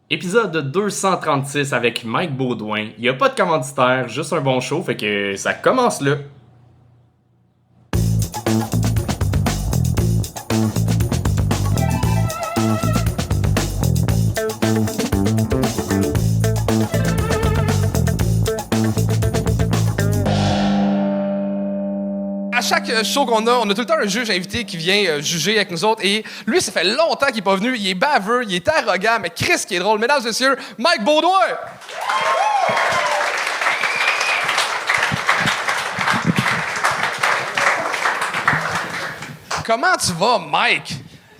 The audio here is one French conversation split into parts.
Épisode 236 avec Mike Baudouin. Il n'y a pas de commanditaire, juste un bon show, fait que ça commence là. À chaque show qu'on a, on a tout le temps un juge invité qui vient juger avec nous autres. Et lui, ça fait longtemps qu'il n'est pas venu. Il est baveux, il est arrogant, mais Chris qui est drôle. Mesdames et messieurs, Mike Baudouin! Comment tu vas, Mike?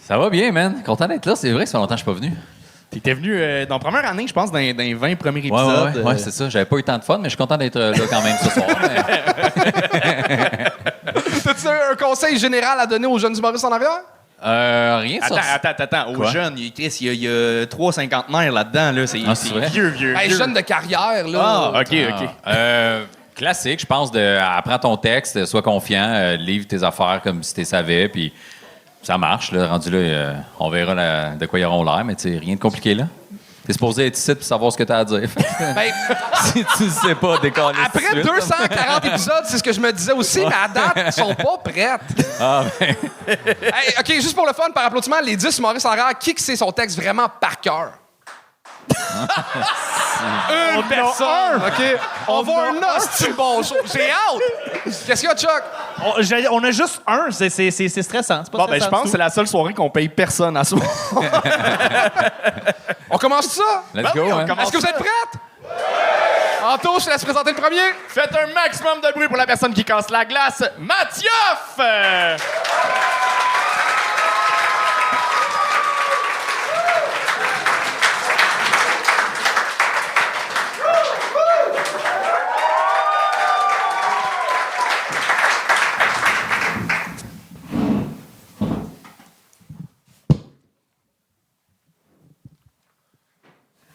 Ça va bien, man. Content d'être là. C'est vrai que ça fait longtemps que je suis pas venu. T'étais venu dans la première année, je pense, dans les 20 premiers Ouais, épisodes. ouais, c'est ça. J'avais pas eu tant de fun, mais je suis content d'être là quand même ce soir. T'as-tu un conseil général à donner aux jeunes humoristes en arrière? Rien de ça. Attends. Aux Quoi? jeunes, Chris, il y a 3 cinquantenaires là-dedans. Là. C'est c'est vrai? vieux. Hey, jeune de carrière, là. Ah, OK. Classique, je pense, apprends ton texte, sois confiant, livre tes affaires comme si tu les savais, puis ça marche. Là, rendu là, on verra de quoi ils auront l'air, mais tu sais, rien de compliqué là. T'es supposé être ici pour savoir ce que t'as à dire. Ben, Si tu ne sais pas, décoller. après 240 épisodes, c'est ce que je me disais aussi, mais à date, ils sont pas prêtes. Ah, ben. Hey, OK, juste pour le fun, par applaudissement, les 10 humoristes en arrière, qui sait son texte vraiment par cœur? Une personne, OK? On va un hostie de bon show. J'ai hâte! Qu'est-ce qu'il y a, Chuck? On a juste un, c'est stressant. C'est pas Bon, ben, je stressant pense du que c'est la seule soirée qu'on paye personne à soi. On commence ça? Let's go, hein. Est-ce que vous êtes prêtes? Anto, je te laisse présenter le premier. Faites un maximum de bruit pour la personne qui casse la glace, Mathieu!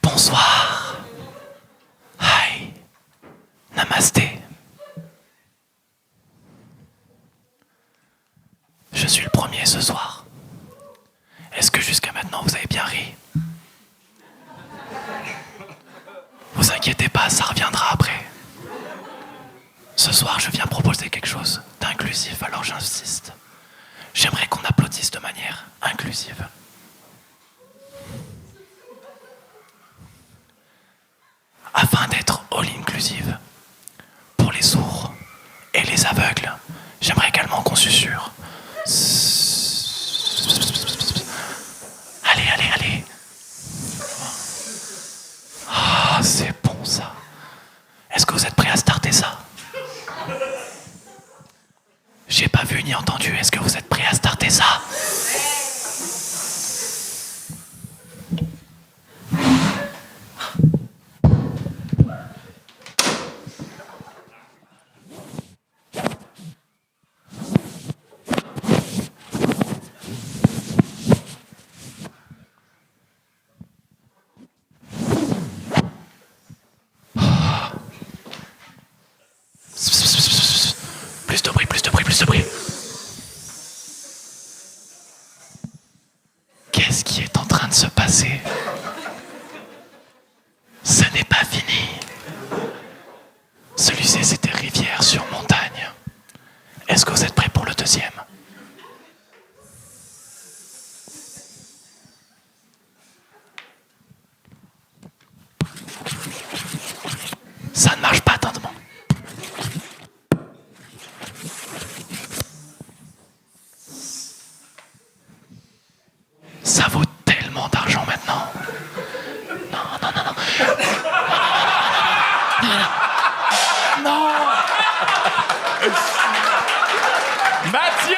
Bonsoir. Hi. Namasté. Je suis le premier ce soir. Est-ce que jusqu'à maintenant vous avez bien ri? Vous inquiétez pas, ça reviendra après. Ce soir, je viens proposer quelque chose d'inclusif, alors j'insiste. J'aimerais qu'on applaudisse de manière inclusive. Afin d'être all-inclusive, pour les sourds et les aveugles, j'aimerais également qu'on susurre. Allez. Ah, c'est bon ça. Est-ce que vous êtes prêts à starter ça? J'ai pas vu ni entendu. Est-ce que vous êtes prêts à starter ça? Plus de bruit. Qu'est-ce qui est en train de se passer? Ce n'est pas fini. Celui-ci, c'était rivière sur montagne. Est-ce que vous êtes prêts pour le deuxième? Ça ne marche pas, attentement. Ça vaut tellement d'argent maintenant. Non. Mathieu!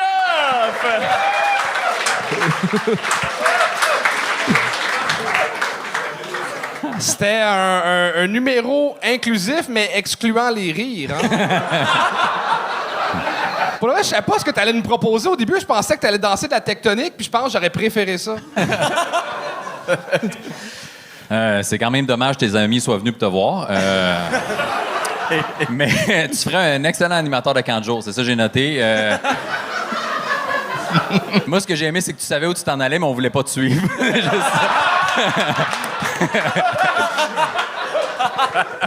C'était un numéro inclusif, mais excluant les rires. Hein? Pour le reste, je savais pas ce que tu allais nous proposer. Au début, je pensais que tu allais danser de la tectonique, puis je pense que j'aurais préféré ça. C'est quand même dommage que tes amis soient venus pour te voir. Mais tu ferais un excellent animateur de camp de jour, c'est ça que j'ai noté. Moi, ce que j'ai aimé, c'est que tu savais où tu t'en allais, mais on voulait pas te suivre.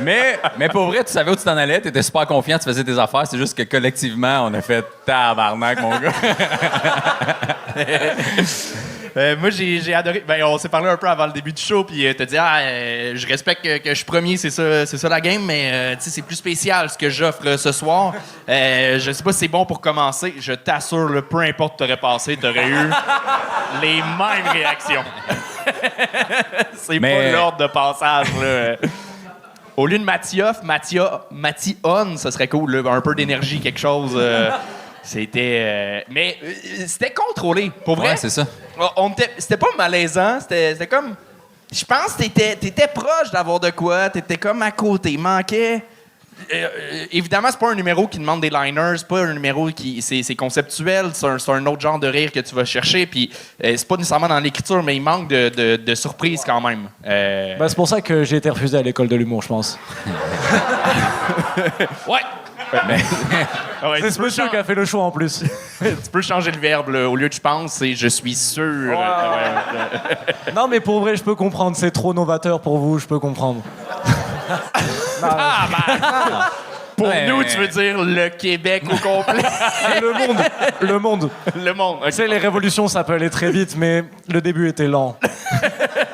mais pour vrai, tu savais où tu t'en allais, tu étais super confiant, tu faisais tes affaires. C'est juste que collectivement, on a fait tabarnak, mon gars. Moi, j'ai adoré. Ben, on s'est parlé un peu avant le début du show, puis t'as dit, je respecte que je suis premier, c'est ça la game, mais tu sais, c'est plus spécial ce que j'offre ce soir. Je sais pas si c'est bon pour commencer. Je t'assure, là, peu importe t'aurais passé, t'aurais eu les mêmes réactions. C'est pas l'ordre de passage, là. Au lieu de Matioff, Mation, ça serait cool, là, un peu d'énergie, quelque chose. C'était. Mais c'était contrôlé. Pour vrai. Ouais, c'est ça. C'était pas malaisant. C'était comme. Je pense que t'étais proche d'avoir de quoi. T'étais comme à côté. Il manquait. Évidemment, c'est pas un numéro qui demande des liners. C'est pas un numéro qui. C'est conceptuel. C'est un autre genre de rire que tu vas chercher. Puis c'est pas nécessairement dans l'écriture, mais il manque de surprise quand même. C'est pour ça que j'ai été refusé à l'école de l'humour, je pense. Ouais. Mais... Ouais, C'est ce monsieur qui a fait le choix en plus. Tu peux changer le verbe, là. Au lieu de je pense, c'est je suis sûr. Ouais. Non, mais pour vrai, je peux comprendre. C'est trop novateur pour vous, je peux comprendre. Pour Ouais. nous, tu veux dire le Québec au complet. Le monde. Le monde. Tu sais, les révolutions, ça peut aller très vite, mais le début était lent.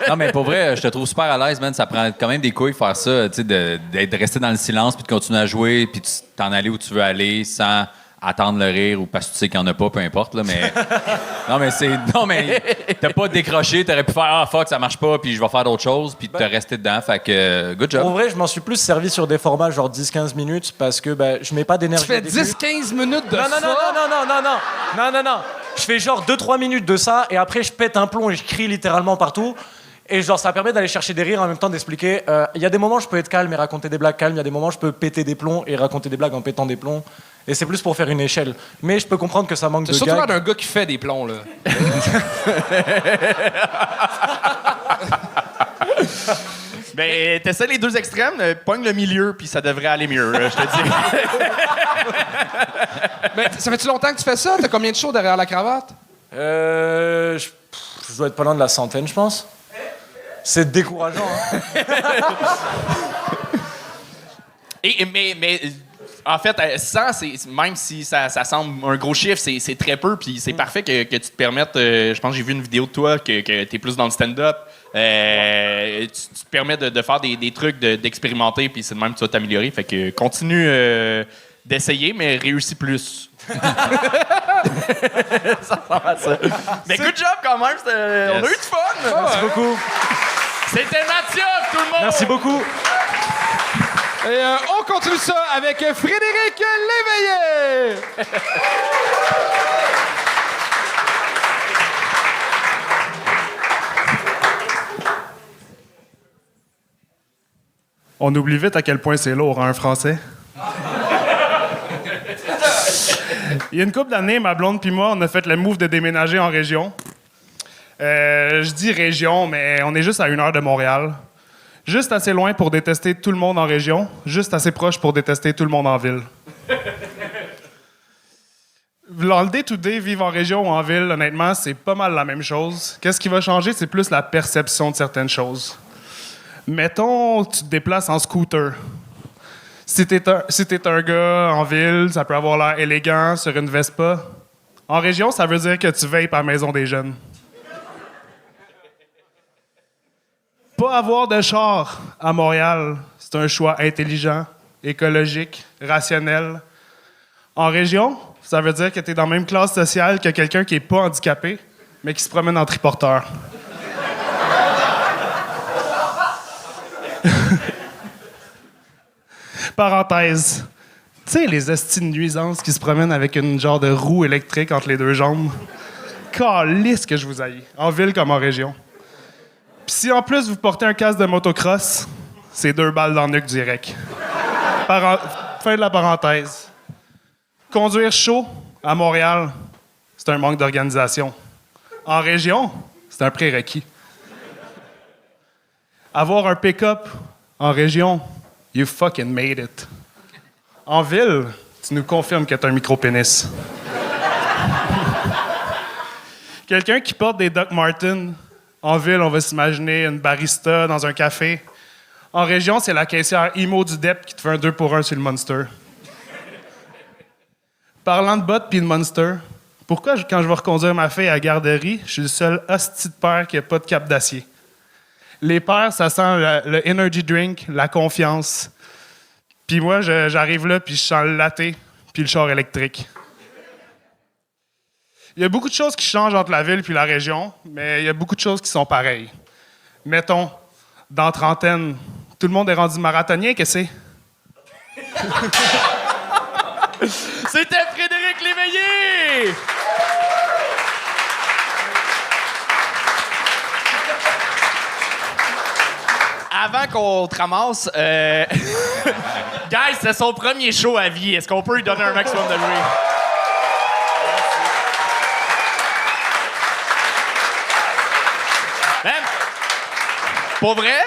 Non, mais pour vrai, je te trouve super à l'aise, man. Ça prend quand même des couilles faire ça, tu sais, de rester dans le silence, puis de continuer à jouer, puis de t'en aller où tu veux aller sans attendre le rire ou parce que tu sais qu'il n'y en a pas, peu importe, là, mais... Non, mais t'as pas décroché, t'aurais pu faire « Ah, fuck, ça marche pas, puis je vais faire d'autres choses », puis t'as resté dedans, fait que good En job. vrai, je m'en suis plus servi sur des formats genre 10-15 minutes parce que je mets pas d'énergie. Tu fais au début. 10-15 minutes de Non. Je fais genre 2-3 minutes de ça et après je pète un plomb et je crie littéralement partout. Et genre ça permet d'aller chercher des rires en même temps d'expliquer. Il y a des moments où je peux être calme et raconter des blagues calmes. Il y a des moments où je peux péter des plombs et raconter des blagues en pétant des plombs. Et c'est plus pour faire une échelle. Mais je peux comprendre que ça manque T'as de surtout l'air gags. d'un gars qui fait des plombs, là. Ben, t'essaies les deux extrêmes, pogne le milieu, puis ça devrait aller mieux, là, je te dis. Mais ça fait-tu longtemps que tu fais ça? T'as combien de shows derrière la cravate? Je dois être pas loin de la centaine, je pense. C'est décourageant. Hein. Mais en fait, 100, même si ça semble un gros chiffre, c'est très peu, puis c'est parfait que tu te permettes. Je pense que j'ai vu une vidéo de toi que t'es plus dans le stand-up. Tu te permets de faire des trucs, d'expérimenter, puis c'est de même que tu vas t'améliorer. Fait que continue d'essayer, mais réussis plus. Ça ressemble à ça. Mais good job quand même, on a eu du fun. Merci beaucoup. C'était Mathieu, tout le monde. Merci beaucoup. Et on continue ça avec Frédéric Léveillé. On oublie vite à quel point c'est lourd, hein, un Français. Il y a une couple d'années, ma blonde puis moi, on a fait le move de déménager en région. Je dis région, mais on est juste à 1 heure de Montréal. Juste assez loin pour détester tout le monde en région, juste assez proche pour détester tout le monde en ville. Dans le day-to-day, vivre en région ou en ville, honnêtement, c'est pas mal la même chose. Qu'est-ce qui va changer, c'est plus la perception de certaines choses. Mettons, tu te déplaces en scooter. Si t'es un gars en ville, ça peut avoir l'air élégant sur une Vespa. En région, ça veut dire que tu veilles par Maison des Jeunes. Pas avoir de char à Montréal, c'est un choix intelligent, écologique, rationnel. En région, ça veut dire que tu es dans la même classe sociale que quelqu'un qui est pas handicapé, mais qui se promène en triporteur. Parenthèse. Tu sais, les estis de nuisances qui se promènent avec une genre de roue électrique entre les deux jambes. Calisse que je vous haïs, en ville comme en région. Puis si en plus vous portez un casque de motocross, c'est 2 balles dans le nuque direct. Fin de la parenthèse. Conduire chaud à Montréal, c'est un manque d'organisation. En région, c'est un prérequis. Avoir un pick-up en région, you fucking made it. En ville, tu nous confirmes que t'as un micro-pénis. Quelqu'un qui porte des Doc Martens En ville, on va s'imaginer une barista dans un café. En région, c'est la caissière emo du DEP qui te fait un 2 pour 1 sur le Monster. Parlant de bottes puis de Monster, pourquoi, quand je vais reconduire ma fille à la garderie, je suis le seul hostie de père qui n'a pas de cap d'acier? Les pères, ça sent le energy drink, la confiance. Puis moi, j'arrive là, puis je sens le latte, puis le char électrique. Il y a beaucoup de choses qui changent entre la ville puis la région, mais il y a beaucoup de choses qui sont pareilles. Mettons, dans trentaine, tout le monde est rendu marathonien, qu'est-ce que c'est? C'était Frédéric Léveillé! Avant qu'on te ramasse, guys, c'est son premier show à vie. Est-ce qu'on peut lui donner un maximum de bruit? Man, pour vrai,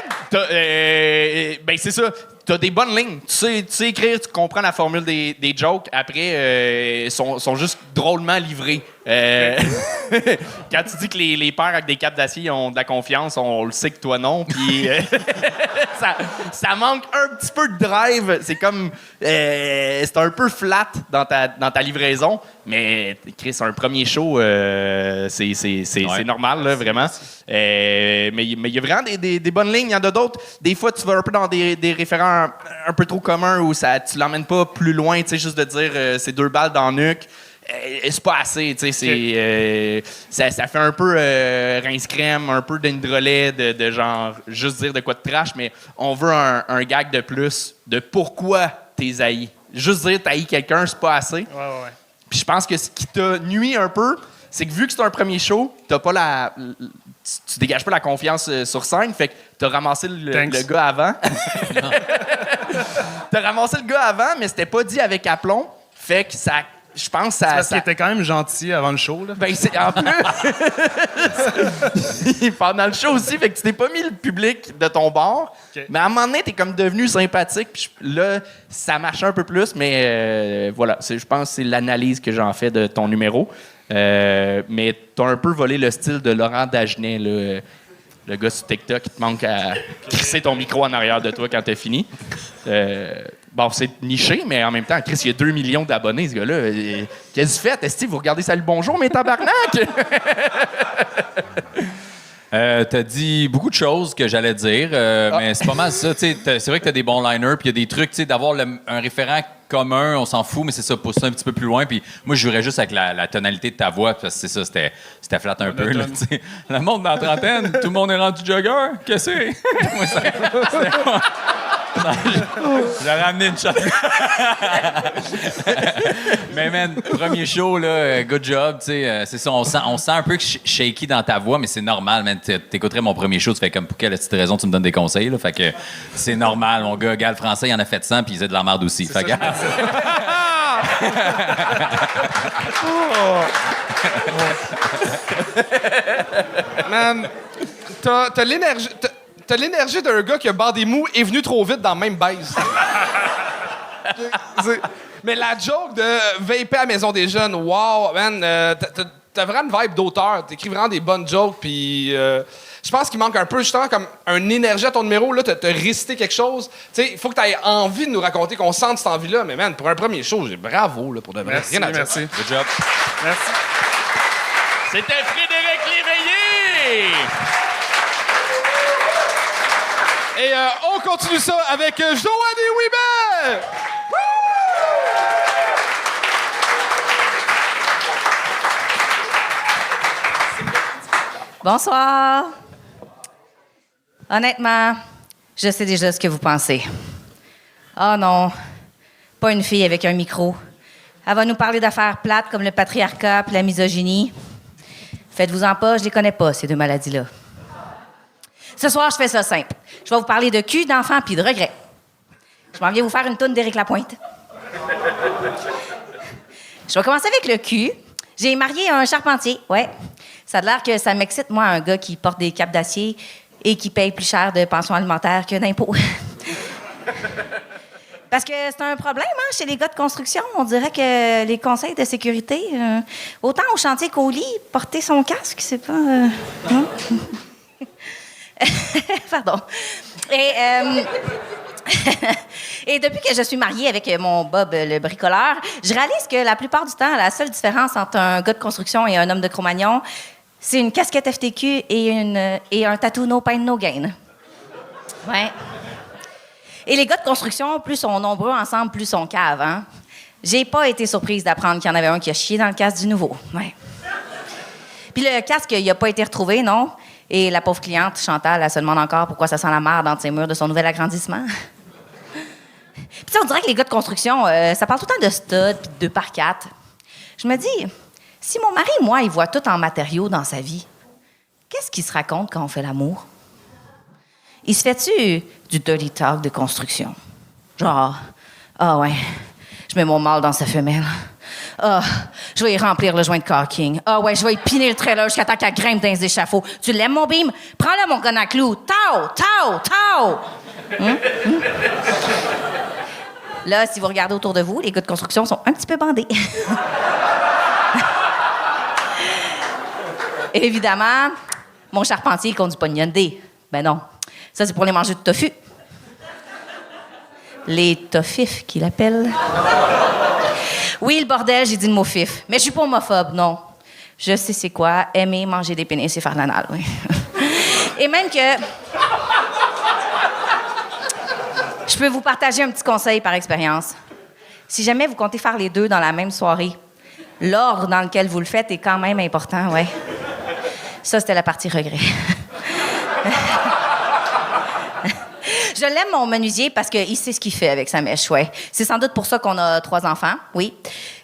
ben c'est ça. T'as des bonnes lignes. Tu sais écrire, tu comprends la formule des jokes. Après, sont juste drôlement livrés. Quand tu dis que les pères avec des capes d'acier ont de la confiance, on le sait que toi non. Puis ça manque un petit peu de drive. C'est comme c'est un peu flat dans ta livraison. Mais Chris, un premier show, c'est normal là, vraiment. Mais il y a vraiment des bonnes lignes. Il y en a d'autres. Des fois, tu vas un peu dans des référents un peu trop communs où tu l'emmènes pas plus loin. Tu sais, juste de dire c'est 2 balles dans le nuque. C'est pas assez, tu sais, ça fait un peu rince-crème, un peu d'indrolet, de genre juste dire de quoi de trash, mais on veut un gag de plus de pourquoi t'es haï. Juste dire t'as haï quelqu'un, c'est pas assez. Ouais. Puis je pense que ce qui t'a nuit un peu, c'est que vu que c'est un premier show, t'as pas tu dégages pas la confiance sur scène, fait que t'as ramassé le gars avant. T'as ramassé le gars avant, mais c'était pas dit avec aplomb, fait que ça... Je pense que ça... Parce qu'il était quand même gentil avant le show, là. Ben, c'est en plus... Pendant le show aussi, fait que tu t'es pas mis le public de ton bord. Okay. Mais à un moment donné, t'es comme devenu sympathique. Puis là, ça marche un peu plus, mais voilà. Je pense que c'est l'analyse que j'en fais de ton numéro. Mais t'as un peu volé le style de Laurent Dagenet, là. Le gars sur TikTok qui te manque à crisser ton micro en arrière de toi quand t'as fini. Bon, c'est niché, mais en même temps, Chris, il y a 2 millions d'abonnés, ce gars-là. Qu'est-ce que vous faites? Est-ce que vous regardez Salut Bonjour, mes tabarnak? T'as dit beaucoup de choses que j'allais dire, mais c'est pas mal ça. C'est vrai que t'as des bons liners, puis il y a des trucs, d'avoir un référent commun, on s'en fout, mais c'est ça, pousser un petit peu plus loin. Puis moi, je jouerais juste avec la tonalité de ta voix, parce que c'est ça, c'était flat un peu. Là, le monde dans la trentaine, tout le monde est rendu jogger. Qu'est-ce que c'est? Moi, j'aurais amené une shot. Mais man, premier show, là, good job. C'est ça, on sent un peu shaky dans ta voix, mais c'est normal, man. T'écouterais mon premier show, tu fais comme pour quelle petite raison tu me donnes des conseils. Là, fait que c'est normal. Mon gars, le français, il en a fait 100, puis il faisait de la merde aussi. Fait que... Man, t'as l'énergie... T'as l'énergie d'un gars qui a bandé mou et venu trop vite dans la même baise. Mais la joke de vaper à la Maison des Jeunes, wow, man, t'as vraiment une vibe d'auteur. T'écris vraiment des bonnes jokes, puis je pense qu'il manque un peu, justement, comme une énergie à ton numéro. Là, t'as récité quelque chose. Tu sais, il faut que t'aies envie de nous raconter, qu'on sente cette envie-là. Mais man, pour un premier show, bravo, là, pour de vrai. Merci, merci. Good job. Merci. C'était Frédéric Léveillé! Et on continue ça avec Joanny Ouimet! Bonsoir. Honnêtement, je sais déjà ce que vous pensez. Oh non, pas une fille avec un micro. Elle va nous parler d'affaires plates comme le patriarcat et la misogynie. Faites-vous-en pas, je les connais pas, ces 2 maladies-là. Ce soir, je fais ça simple. Je vais vous parler de cul, d'enfants puis de regrets. Je m'en viens vous faire une toune d'Éric Lapointe. Je vais commencer avec le cul. J'ai marié un charpentier, ouais. Ça a l'air que ça m'excite, moi, un gars qui porte des capes d'acier et qui paye plus cher de pension alimentaire que d'impôts. Parce que c'est un problème, hein, chez les gars de construction. On dirait que les conseils de sécurité, autant au chantier qu'au lit, porter son casque, c'est pas... Pardon. Et depuis que je suis mariée avec mon Bob, le bricoleur, je réalise que la plupart du temps, la seule différence entre un gars de construction et un homme de Cro-Magnon, c'est une casquette FTQ et un tatou No Pain No Gain. Ouais. Et les gars de construction, plus sont nombreux ensemble, plus sont caves, hein? J'ai pas été surprise d'apprendre qu'il y en avait un qui a chié dans le casque du nouveau. Ouais. Puis le casque, il a pas été retrouvé, non? Et la pauvre cliente, Chantal, elle se demande encore pourquoi ça sent la merde dans ses murs de son nouvel agrandissement. Puis on dirait que les gars de construction, ça parle tout le temps de stud puis de 2x4. Je me dis, si mon mari, moi, il voit tout en matériaux dans sa vie, qu'est-ce qu'il se raconte quand on fait l'amour? Il se fait-tu du dirty talk de construction? Genre, ah ouais, je mets mon mâle dans sa femelle. Ah, je vais y remplir le joint de caulking. Ah ouais, je vais y piner le trailer jusqu'à temps qu'elle grimpe dans les échafauds. Tu l'aimes, mon bim? Prends-le, mon gun à clous. Tao, tao, tao! Là, si vous regardez autour de vous, les gars de construction sont un petit peu bandés. Évidemment, mon charpentier, il compte du pognon D. Ben non. Ça, c'est pour les manger de tofu. Les tofifs, qu'il appelle. Oui, le bordel, j'ai dit le mot fif. Mais je suis pas homophobe, non. Je sais c'est quoi, aimer manger des pénis et faire l'anal, oui. Et même que... Je peux vous partager un petit conseil par expérience. Si jamais vous comptez faire les deux dans la même soirée, l'ordre dans lequel vous le faites est quand même important, ouais. Ça, c'était la partie regret. Je l'aime, mon menuisier, parce qu'il sait ce qu'il fait avec sa mèche, ouais. C'est sans doute pour ça qu'on a 3 enfants, oui,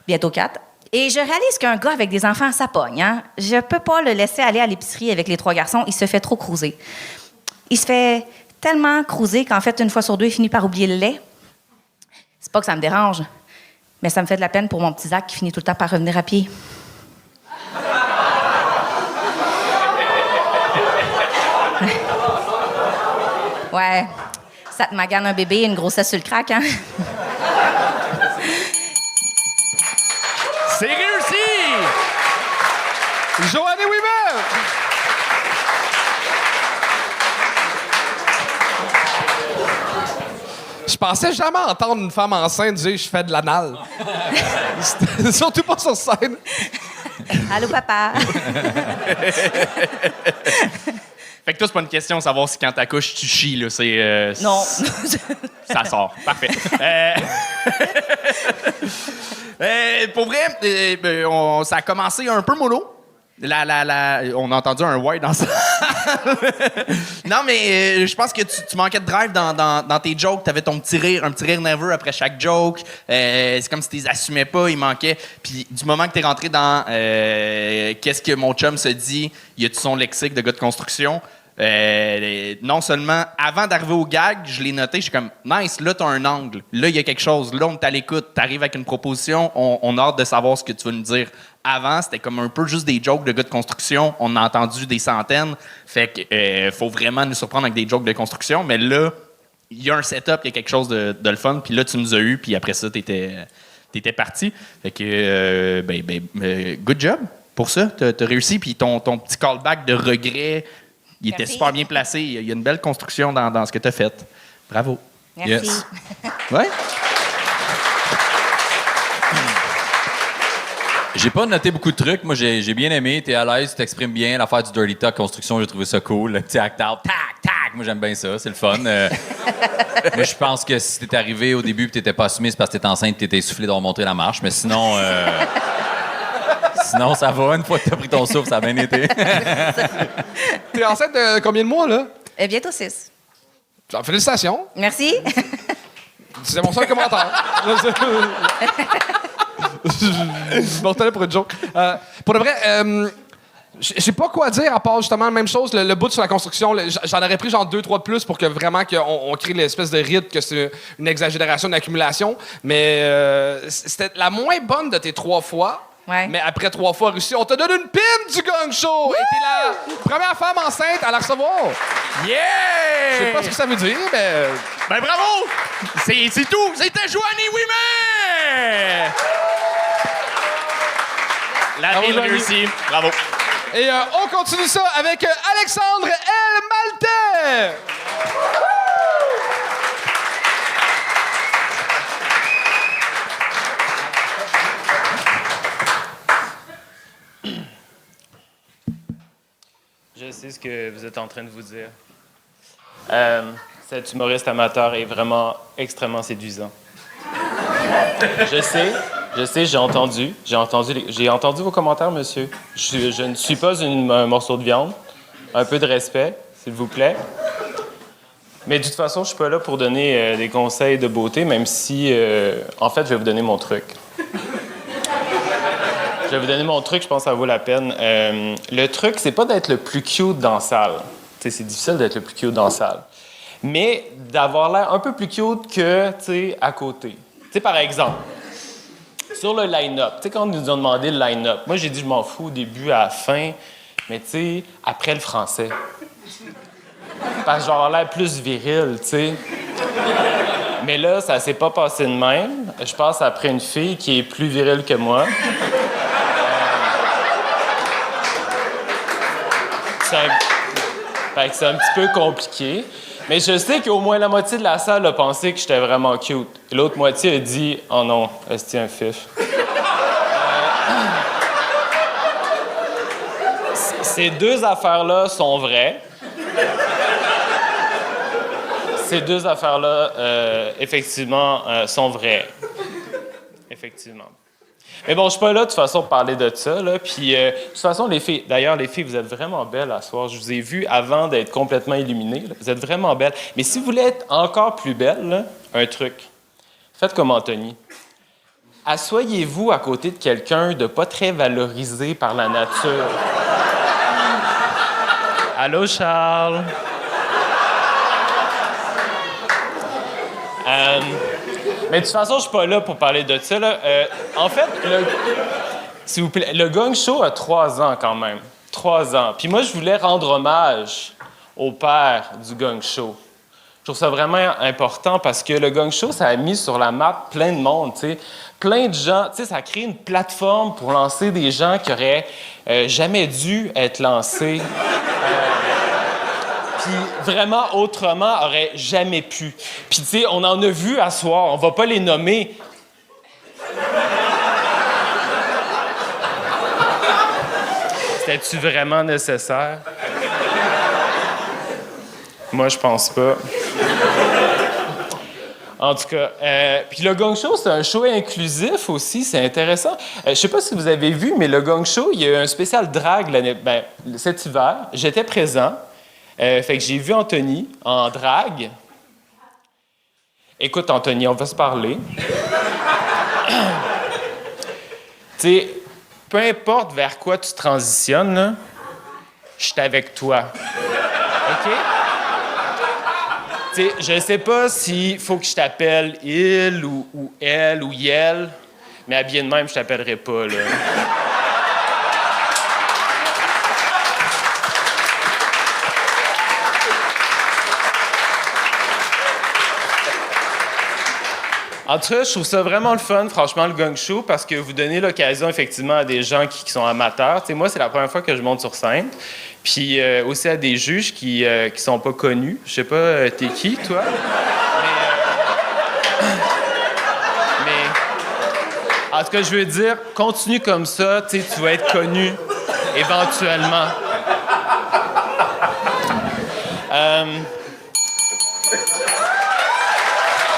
bientôt 4. Et je réalise qu'un gars avec des enfants, ça pogne, hein. Je peux pas le laisser aller à l'épicerie avec les 3 garçons, il se fait trop cruiser. Il se fait tellement cruiser qu'en fait, une fois sur 2, il finit par oublier le lait. C'est pas que ça me dérange, mais ça me fait de la peine pour mon petit Zach qui finit tout le temps par revenir à pied. Ouais, ça te magane un bébé et une grossesse sur le crack, hein? C'est réussi! Joanny Weaver! Je pensais jamais entendre une femme enceinte dire « je fais de l'anal ». Surtout pas sur scène. Allô, papa? Fait que toi, c'est pas une question de savoir si quand t'accouches, tu chies, là. C'est... Non. Ça sort. Parfait. Pour vrai, ça a commencé un peu mollo. On a entendu un « ouais » dans ça. Non, mais je pense que tu manquais de drive dans tes jokes. T'avais ton petit rire, un petit rire nerveux après chaque joke. C'est comme si tu les assumais pas, il manquait. Puis du moment que t'es rentré dans qu'est-ce que mon chum se dit, y a-tu son lexique de gars de construction? Non seulement, avant d'arriver au gag, je l'ai noté, je suis comme « nice, là, t'as un angle. Là, il y a quelque chose. Là, on est à l'écoute. T'arrives avec une proposition. On a hâte de savoir ce que tu vas nous dire. » Avant, c'était comme un peu juste des jokes de gars de construction. On a entendu des centaines. Fait que faut vraiment nous surprendre avec des jokes de construction. Mais là, il y a un setup, il y a quelque chose de le fun. Puis là, tu nous as eu. Puis après ça, t'étais parti. Fait que, good job pour ça. T'as réussi. Puis ton petit callback de regret, il était super bien placé. Il y a une belle construction dans ce que t'as fait. Bravo. Merci. Yes. Ouais? J'ai pas noté beaucoup de trucs. Moi, j'ai bien aimé. T'es à l'aise, tu t'exprimes bien. L'affaire du dirty talk construction, j'ai trouvé ça cool. Le petit act-out, tac, tac. Moi, j'aime bien ça. C'est le fun. Moi, je pense que si t'es arrivé au début et t'étais pas assumé, c'est parce que t'étais enceinte, t'étais essoufflé de remonter la marche. Mais sinon, sinon, ça va. Une fois que t'as pris ton souffle, ça a bien été. T'es enceinte de combien de mois, là? Bientôt 6. Félicitations. Merci. C'est mon seul commentaire. Je m'en tenais pour une joke. Pour de vrai, je sais pas quoi dire à part justement la même chose, le bout sur la construction. J'en aurais pris genre 2-3 de plus pour que vraiment on crée l'espèce de rythme, que c'est une exagération, une accumulation. Mais c'était la moins bonne de tes 3 fois. Ouais. Mais après 3 fois réussi, on te donne une pin du Gang Show! Et t'es la première femme enceinte à la recevoir. Yeah! Je sais pas ce que ça veut dire, mais... Ben bravo! C'est tout! C'était Joanny Ouimet! La ville réussie. Bravo. Et on continue ça avec Alexandre L. Malte! Je sais ce que vous êtes en train de vous dire. Cet humoriste amateur est vraiment extrêmement séduisant. Je sais, j'ai entendu vos commentaires, monsieur. Je ne suis pas un morceau de viande. Un peu de respect, s'il vous plaît. Mais de toute façon, je suis pas là pour donner des conseils de beauté, même si, en fait, je vais vous donner mon truc. Je vais vous donner mon truc, je pense que ça vaut la peine. Le truc, c'est pas d'être le plus cute dans la salle. T'sais, c'est difficile d'être le plus cute dans la salle. Mais d'avoir l'air un peu plus cute que, à côté. T'sais, par exemple, sur le line-up, quand ils nous ont demandé le line-up, moi, j'ai dit, je m'en fous au début, à la fin, mais après le français. Parce que j'aurais l'air plus viril, tu sais. Mais là, ça s'est pas passé de même. Je passe après une fille qui est plus virile que moi. C'est un petit peu compliqué. Mais je sais qu'au moins la moitié de la salle a pensé que j'étais vraiment cute. Et l'autre moitié a dit « Oh non, est-ce un fif? » Ces deux affaires-là sont vraies. Ces deux affaires-là, effectivement, sont vraies. Effectivement. Mais bon, je suis pas là, de toute façon, pour parler de ça, là. Puis, de toute façon, les filles... D'ailleurs, les filles, vous êtes vraiment belles à soir. Je vous ai vues avant d'être complètement illuminées, là. Vous êtes vraiment belles. Mais si vous voulez être encore plus belles, là, un truc. Faites comme Anthony. Asseyez-vous à côté de quelqu'un de pas très valorisé par la nature. Allô, Charles? Mais de toute façon, je suis pas là pour parler de ça. Là. En fait, s'il vous plaît, le Gong Show a 3 ans quand même. 3 ans. Puis moi, je voulais rendre hommage au père du Gong Show. Je trouve ça vraiment important parce que le Gong Show, ça a mis sur la map plein de monde, tu sais. Plein de gens, tu sais, ça a créé une plateforme pour lancer des gens qui auraient jamais dû être lancés. Puis vraiment, autrement, aurait jamais pu. Puis tu sais, on en a vu à soir, on va pas les nommer. C'était-tu vraiment nécessaire? Moi, je pense pas. En tout cas, puis le Gong Show, c'est un show inclusif aussi, c'est intéressant. Je sais pas si vous avez vu, mais le Gong Show, il y a eu un spécial drag cet hiver. J'étais présent. Fait que j'ai vu Anthony en drague. Écoute, Anthony, on va se parler. Tu sais, peu importe vers quoi tu transitionnes, là, je suis avec toi. OK? Tu sais, je sais pas s'il faut que je t'appelle il ou elle ou yel, mais habillé de même, je t'appellerai pas, là. En tout cas, je trouve ça vraiment le fun, franchement, le Gong Show, parce que vous donnez l'occasion, effectivement, à des gens qui sont amateurs. Tu sais, moi, c'est la première fois que je monte sur scène. Puis aussi à des juges qui sont pas connus. Je sais pas, t'es qui, toi? Mais en tout cas, je veux dire, continue comme ça, tu sais, tu vas être connu éventuellement.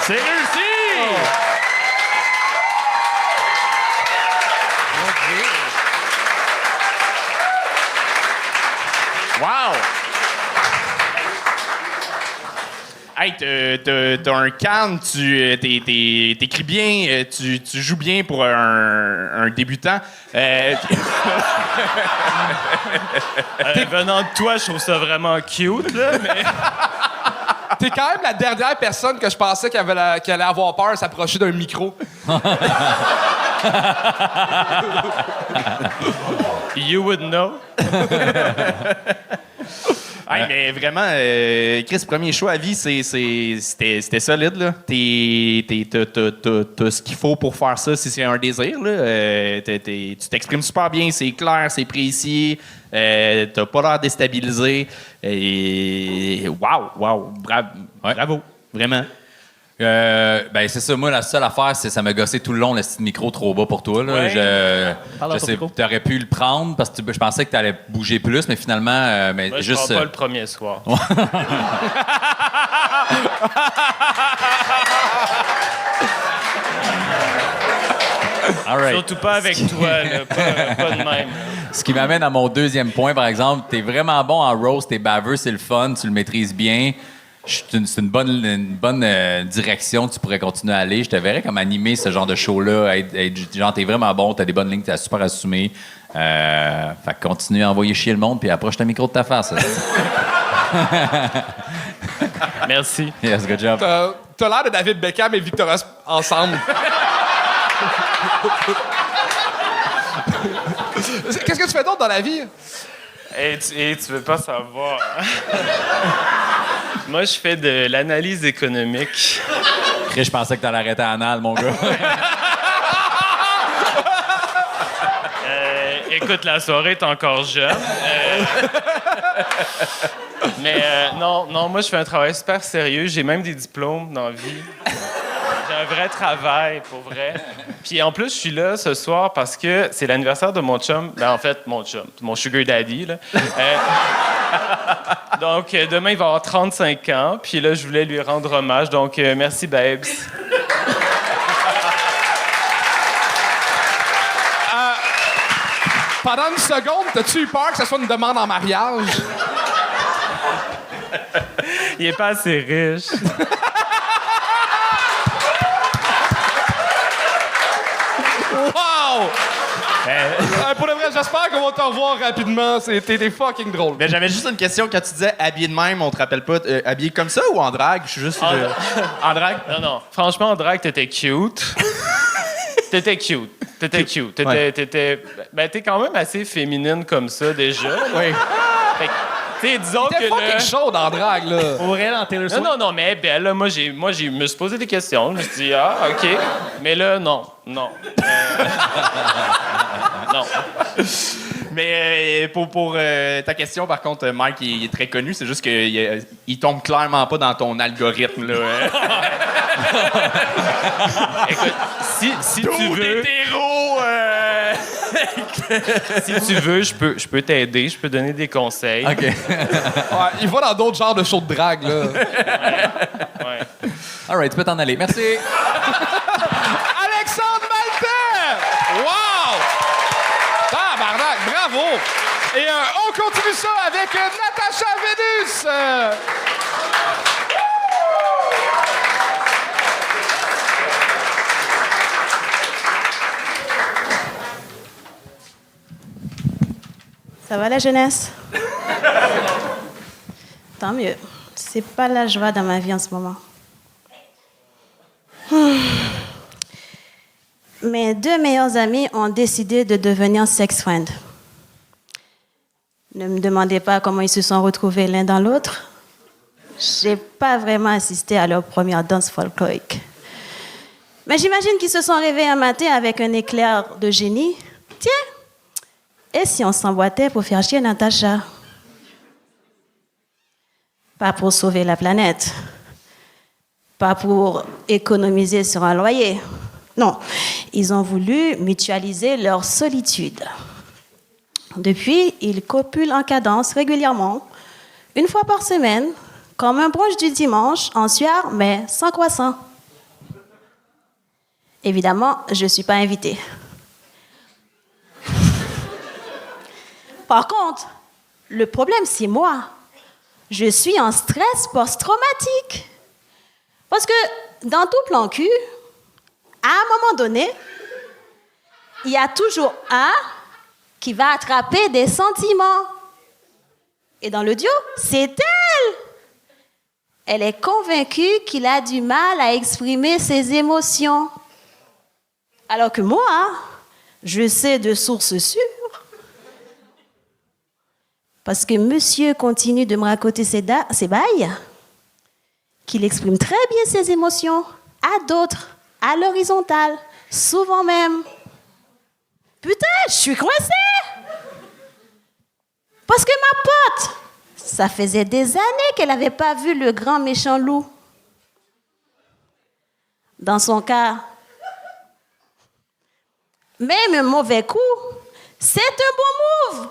C'est réussi! Wow! Hey, t'as un calme, t'écris bien, tu joues bien pour un débutant. Venant de toi, je trouve ça vraiment cute, là, mais... T'es quand même la dernière personne que je pensais qui allait avoir peur à s'approcher d'un micro. You would know. Hey, mais vraiment, Chris, premier choix à vie, c'était solide. Là. T'as ce qu'il faut pour faire ça si c'est un désir. Là. Tu t'exprimes super bien, c'est clair, c'est précis. T'as pas l'air déstabilisé. Et wow, bravo, vraiment. Ben c'est ça, moi la seule affaire c'est ça m'a gossé tout le long le petit micro trop bas pour toi là. Ouais. Je sais, t'aurais pu le prendre parce que je pensais que t'allais bouger plus mais finalement mais Moi, je juste prends pas le premier soir. All right. Surtout pas avec toi, là. Pas de même. Ce qui m'amène à mon deuxième point par exemple, t'es vraiment bon en roast, t'es baveux, c'est le fun, tu le maîtrises bien. C'est une bonne direction que tu pourrais continuer à aller. Je te verrais comme animer ce genre de show-là. Genre, t'es vraiment bon, t'as des bonnes lignes, t'as super assumé. Fait que continue à envoyer chier le monde, puis approche ton micro de ta face. Merci. Yes, good job. T'as l'air de David Beckham et Victoria ensemble. Qu'est-ce que tu fais d'autre dans la vie? Tu veux pas savoir. Moi, je fais de l'analyse économique. Je pensais que t'allais arrêter à anal, mon gars. Écoute, la soirée est encore jeune. Non, moi, je fais un travail super sérieux. J'ai même des diplômes dans la vie. J'ai un vrai travail, pour vrai. Puis en plus, je suis là ce soir parce que c'est l'anniversaire de mon chum. Ben, en fait, mon sugar daddy, là. Donc, demain, il va avoir 35 ans. Puis là, je voulais lui rendre hommage. Donc, merci, babes. Pendant une seconde, t'as-tu eu peur que ce soit une demande en mariage? Il est pas assez riche. Wow! Pour le vrai, j'espère qu'on va te revoir rapidement. T'es fucking drôle. Mais j'avais juste une question. Quand tu disais habillé de même, on te rappelle pas, habillé comme ça ou en drague? Je suis juste... En drague? Non. Franchement, en drague, t'étais cute. T'étais cute. T'es quand même assez féminine comme ça, déjà. Oui. Fait que, tu sais, disons T'es que fucking chaude en drague, là. Aurel en Taylor Swift. Non, mais elle est belle. Là. Moi, je me suis posé des questions. Je me suis dit, OK. Mais là, non. Non. Mais pour ta question, par contre, Mike, il est très connu. C'est juste qu'il tombe clairement pas dans ton algorithme, là. Écoute, si tu veux... Si tu veux, je peux t'aider. Je peux donner des conseils. OK. Ouais, il va dans d'autres genres de shows de drague, là. Ouais. All right, tu peux t'en aller. Merci. Alexandre Maltais! Wow! Tabarnak, bravo! Et on continue ça avec Natacha Vénus! Ça va la jeunesse? Tant mieux. C'est pas la joie dans ma vie en ce moment. Mes deux meilleurs amis ont décidé de devenir sex friends. Ne me demandez pas comment ils se sont retrouvés l'un dans l'autre. J'ai pas vraiment assisté à leur première danse folklorique. Mais j'imagine qu'ils se sont réveillés un matin avec un éclair de génie. Tiens! Et si on s'emboîtait pour faire chier Natacha? Pas pour sauver la planète. Pas pour économiser sur un loyer. Non, ils ont voulu mutualiser leur solitude. Depuis, ils copulent en cadence régulièrement, une fois par semaine, comme un brunch du dimanche, en sueur, mais sans croissant. Évidemment, je ne suis pas invitée. Par contre, le problème, c'est moi. Je suis en stress post-traumatique. Parce que dans tout plan cul, à un moment donné, il y a toujours un qui va attraper des sentiments. Et dans le duo, c'est elle. Elle est convaincue qu'il a du mal à exprimer ses émotions. Alors que moi, je sais de sources sûres Parce que monsieur continue de me raconter ses bails, qu'il exprime très bien ses émotions à d'autres, à l'horizontale, souvent même. Putain, je suis coincée! Parce que ma pote, ça faisait des années qu'elle n'avait pas vu le grand méchant loup. Dans son cas, même un mauvais coup, c'est un bon move.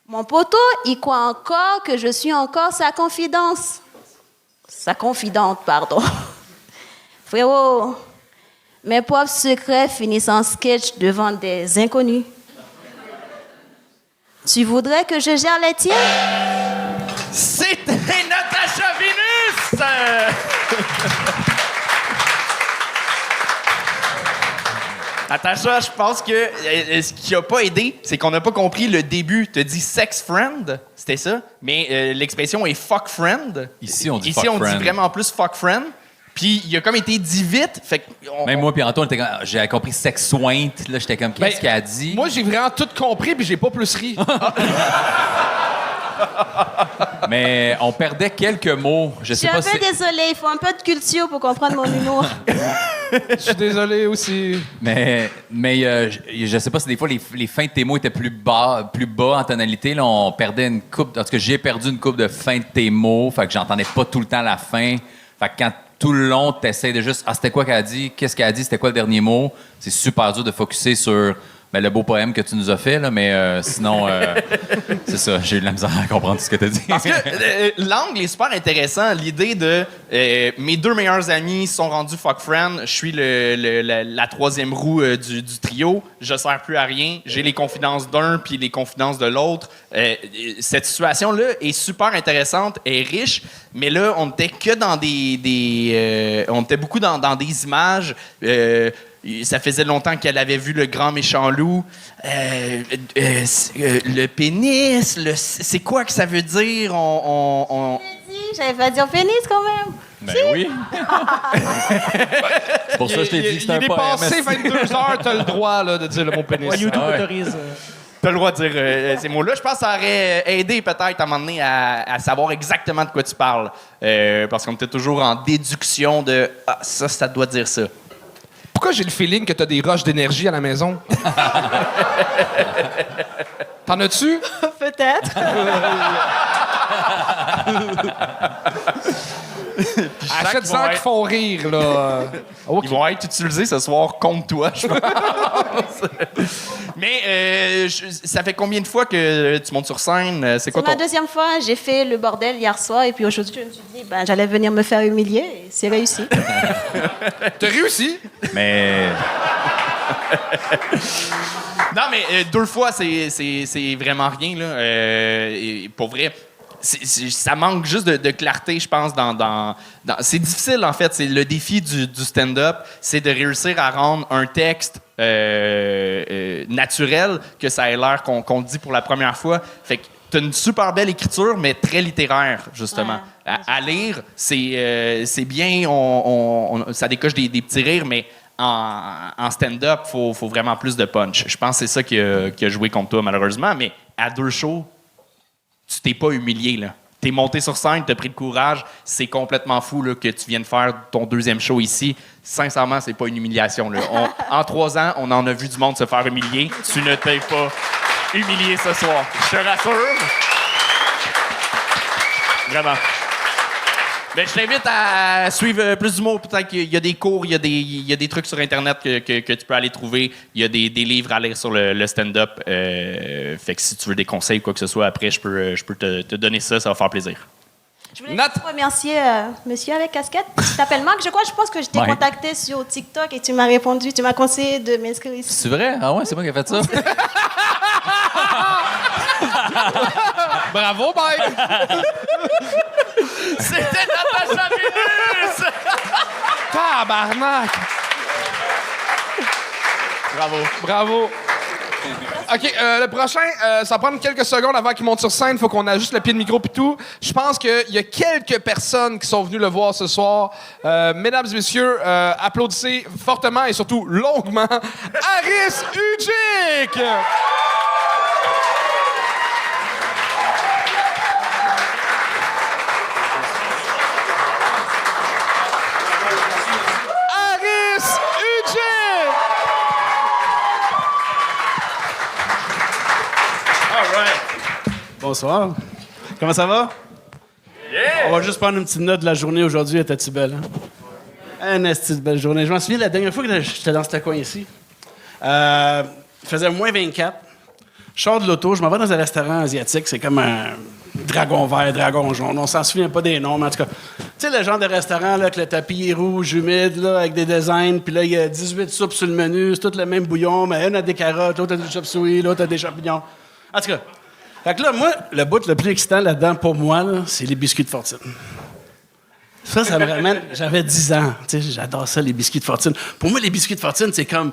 Mon poteau, il croit encore que je suis encore sa confidence. Sa confidente, pardon. Frérot, mes pauvres secrets finissent en sketch devant des inconnus. Tu voudrais que je gère les tiens? C'était Natacha Vénus! Natacha, je pense que ce qui n'a pas aidé, c'est qu'on n'a pas compris le début. Tu as dit sex friend, c'était ça, mais l'expression est fuck friend. Ici, on dit Ici, fuck on friend. dit vraiment plus fuck friend. Puis il a comme été dit vite. Fait Même moi puis Antoine, j'ai compris sex sointe. Là, j'étais comme, qu'est-ce qu'elle a dit? Moi, j'ai vraiment tout compris, puis j'ai pas plus ri. Mais on perdait quelques mots. Je Je sais suis pas un peu désolée, il faut un peu de culture pour comprendre mon humour. Je suis désolé aussi. Mais je sais pas si des fois les fins de tes mots étaient plus bas en tonalité. Là, on perdait une coupe. En tout cas, j'ai perdu une coupe de fin de tes mots. Fait que j'entendais pas tout le temps la fin. Fait que quand tout le long, t'essayes de juste, c'était quoi qu'elle a dit? Qu'est-ce qu'elle a dit? C'était quoi le dernier mot? C'est super dur de focusser sur le beau poème que tu nous as fait, là, mais sinon, c'est ça, j'ai eu de la misère à comprendre ce que tu as dit. Parce que l'angle est super intéressant. L'idée de mes deux meilleurs amis sont rendus fuck friend, je suis la troisième roue du trio, je sers plus à rien, j'ai les confidences d'un puis les confidences de l'autre. Cette situation-là est super intéressante, est riche, mais là, on était que dans on était beaucoup dans des images. Ça faisait longtemps qu'elle avait vu le grand méchant loup. Le pénis, c'est quoi que ça veut dire? J'avais pas dire pénis quand même. Ben oui. C'est pour ça que je t'ai dit que c'était un Il est poème. passé 22 heures, t'as le droit là, de dire le mot pénis. Ouais, YouTube Ah ouais. autorise. T'as le droit de dire ces mots-là. Je pense que ça aurait aidé peut-être à un moment donné à savoir exactement de quoi tu parles. Parce qu'on était toujours en déduction de « Ah, ça doit dire ça ». Pourquoi j'ai le feeling que t'as des roches d'énergie à la maison? T'en as-tu? Peut-être. Achète-en qui font rire, là. Ils vont être utilisés ce soir contre toi, je pense. Mais ça fait combien de fois que tu montes sur scène? C'est quoi C'est ma ton... deuxième fois. J'ai fait le bordel hier soir et puis aujourd'hui, je me suis dit, j'allais venir me faire humilier et c'est réussi. T'as réussi? Mais Non, mais deux fois, c'est vraiment rien, là. Et pour vrai, ça manque juste de clarté, je pense, c'est difficile, en fait. C'est le défi du stand-up, c'est de réussir à rendre un texte naturel, que ça ait l'air qu'on le dit pour la première fois. Fait que t'as une super belle écriture, mais très littéraire, justement. Ouais. À lire, c'est bien, ça décoche des petits rires, mais en stand-up, faut vraiment plus de punch. Je pense que c'est ça qui a joué contre toi, malheureusement, mais à deux shows, tu t'es pas humilié, là. T'es monté sur scène, t'as pris le courage. C'est complètement fou là, que tu viennes faire ton deuxième show ici. Sincèrement, c'est pas une humiliation. Là. En 3 ans, on en a vu du monde se faire humilier. Tu ne t'es pas humilié ce soir. Je te rassure. Vraiment. Ben, je t'invite à suivre plus d'humour. Peut-être qu'il y a des cours, il y a des trucs sur Internet que tu peux aller trouver. Il y a des livres à lire sur le stand-up. Fait que si tu veux des conseils ou quoi que ce soit, après, je peux te donner ça. Ça va faire plaisir. Je voulais juste remercier monsieur avec casquette. Tu t'appelles Marc, je pense que je t'ai contacté sur TikTok et tu m'as répondu. Tu m'as conseillé de m'inscrire ici. c'est vrai? Ah ouais, c'est moi qui ai fait ça. Bravo, Mike! C'était Natacha Vénus! Tabarnak! Bravo. Bravo. OK, le prochain, ça va prendre quelques secondes avant qu'il monte sur scène. Il faut qu'on ajuste le pied de micro et tout. Je pense qu'il y a quelques personnes qui sont venues le voir ce soir. Mesdames et messieurs, applaudissez fortement et surtout longuement Harris Udzik! Bonsoir. Comment ça va? On va juste prendre une petite note de la journée aujourd'hui. Était-tu belle, hein? Une petite belle journée. Je m'en souviens, la dernière fois que j'étais dans ce coin ici, il faisait moins 24. Je sors de l'auto, je m'en vais dans un restaurant asiatique. C'est comme un dragon vert, dragon jaune. On s'en souvient pas des noms, mais en tout cas. Tu sais, le genre de restaurant là, que le tapis est rouge, humide, là, avec des designs, puis là, il y a 18 soupes sur le menu, c'est tout le même bouillon, mais une a des carottes, l'autre a des chop suey, l'autre a des champignons. En tout cas. Fait que là, moi, le bout le plus excitant là-dedans, pour moi, là, c'est les biscuits de Fortune. Ça me ramène... J'avais 10 ans. Tu sais, j'adore ça, les biscuits de Fortune. Pour moi, les biscuits de Fortune, c'est comme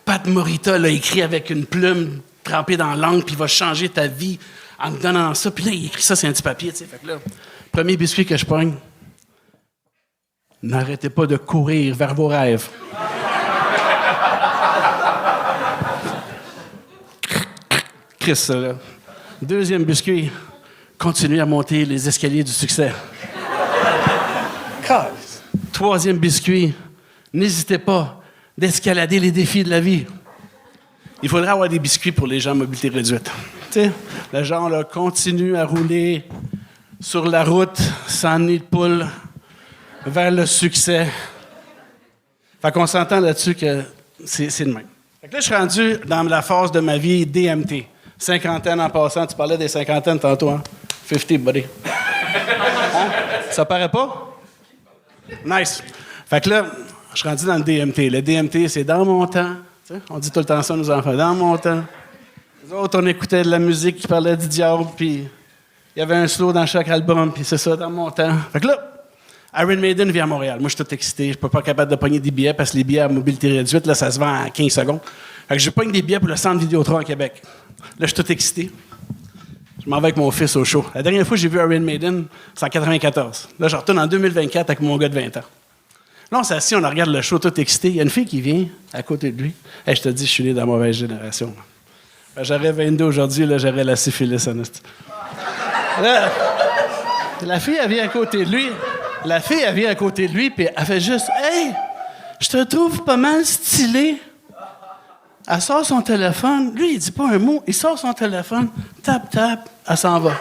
Pat Morita, là, écrit avec une plume trempée dans l'encre, puis il va changer ta vie en te donnant ça. Puis là, il écrit ça sur un petit papier, tu sais. Fait que là, premier biscuit que je pogne, n'arrêtez pas de courir vers vos rêves. Chris, ça, là. Deuxième biscuit, continuez à monter les escaliers du succès. Troisième biscuit, n'hésitez pas d'escalader les défis de la vie. Il faudrait avoir des biscuits pour les gens à mobilité réduite. Tu sais, le genre, là, continue à rouler sur la route sans nid de poule vers le succès. Fait qu'on s'entend là-dessus que c'est le même. Fait que là, je suis rendu dans la phase de ma vie DMT. Cinquantaine en passant. Tu parlais des cinquantaines tantôt, hein? 50, buddy. Hein? Ça paraît pas? Nice. Fait que là, je suis rendu dans le DMT. Le DMT, c'est dans mon temps. T'sais, on dit tout le temps ça, nos enfants. Dans mon temps. Les autres, on écoutait de la musique qui parlait du diable, puis il y avait un slow dans chaque album, puis c'est ça, dans mon temps. Fait que là, Iron Maiden vient à Montréal. Moi, je suis tout excité. Je suis pas capable de pogner des billets parce que les billets à mobilité réduite, là, ça se vend en 15 secondes. Fait que je pogne des billets pour le centre Vidéotron à Québec. Là, je suis tout excité. Je m'en vais avec mon fils au show. La dernière fois que j'ai vu Iron Maiden, c'est en 94. Là, je retourne en 2024 avec mon gars de 20 ans. Là, on s'est assis, on regarde le show tout excité. Il y a une fille qui vient à côté de lui. Hey, je te dis, je suis né dans la mauvaise génération. Ben, j'aurais 22 aujourd'hui, là, j'aurais la syphilis, honnête. Là, la fille, elle vient à côté de lui. La fille, elle vient à côté de lui, puis elle fait juste « Hey, je te trouve pas mal stylé. » Elle sort son téléphone. Lui, il dit pas un mot. Il sort son téléphone. Tap, tap. Elle s'en va.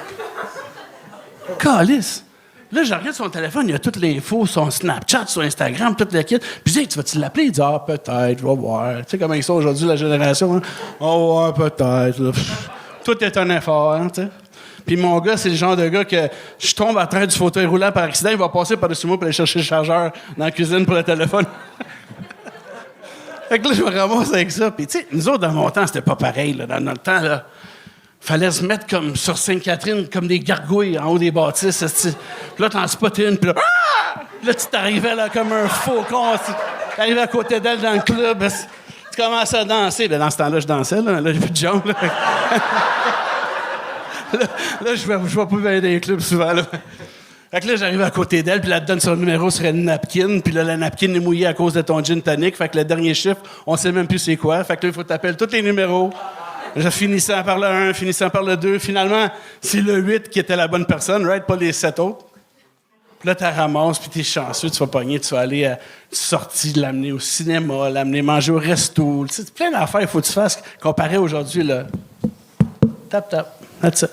Calice. Là, je regarde son téléphone. Il y a toutes les infos, son Snapchat, son Instagram, toute la kit. Puis je dis, tu vas-tu l'appeler? Il dit, ah, peut-être, je vais voir. Tu sais comment ils sont aujourd'hui, la génération. Hein? Oh, ouais, peut-être. Là. Tout est un effort, hein, tu sais. Puis mon gars, c'est le genre de gars que je tombe à terre du fauteuil roulant par accident. Il va passer par-dessus moi pour aller chercher le chargeur dans la cuisine pour le téléphone. Fait que là, je me ramasse avec ça. Puis, tu sais, nous autres, dans mon temps, c'était pas pareil. Là. Dans notre temps, là, fallait se mettre comme sur Sainte-Catherine, comme des gargouilles en haut des bâtisses. Puis là, t'en spotais une, puis là, ah! Là, tu t'arrivais là comme un faucon. Tu arrivais à côté d'elle dans le club. Tu commençais à danser. Bien, dans ce temps-là, je dansais. Là, j'ai plus de jambes. Là, je vais pas aller dans les clubs souvent. Là. Fait que là, j'arrive à côté d'elle, puis elle te donne son numéro sur une napkin, puis là, la napkin est mouillée à cause de ton gin tonic. Fait que le dernier chiffre, on sait même plus c'est quoi. Fait que là, il faut t'appeler tous les numéros. Je finissant par le 1, finissant par le 2. Finalement, c'est le 8 qui était la bonne personne, right? Pas les 7 autres. Puis là, tu la ramasses, puis tu es chanceux, tu vas pogner, tu vas aller à sortie, l'amener au cinéma, l'amener manger au resto. Tu sais, plein d'affaires il faut que tu fasses comparé aujourd'hui, là. Tap, tap. That's it.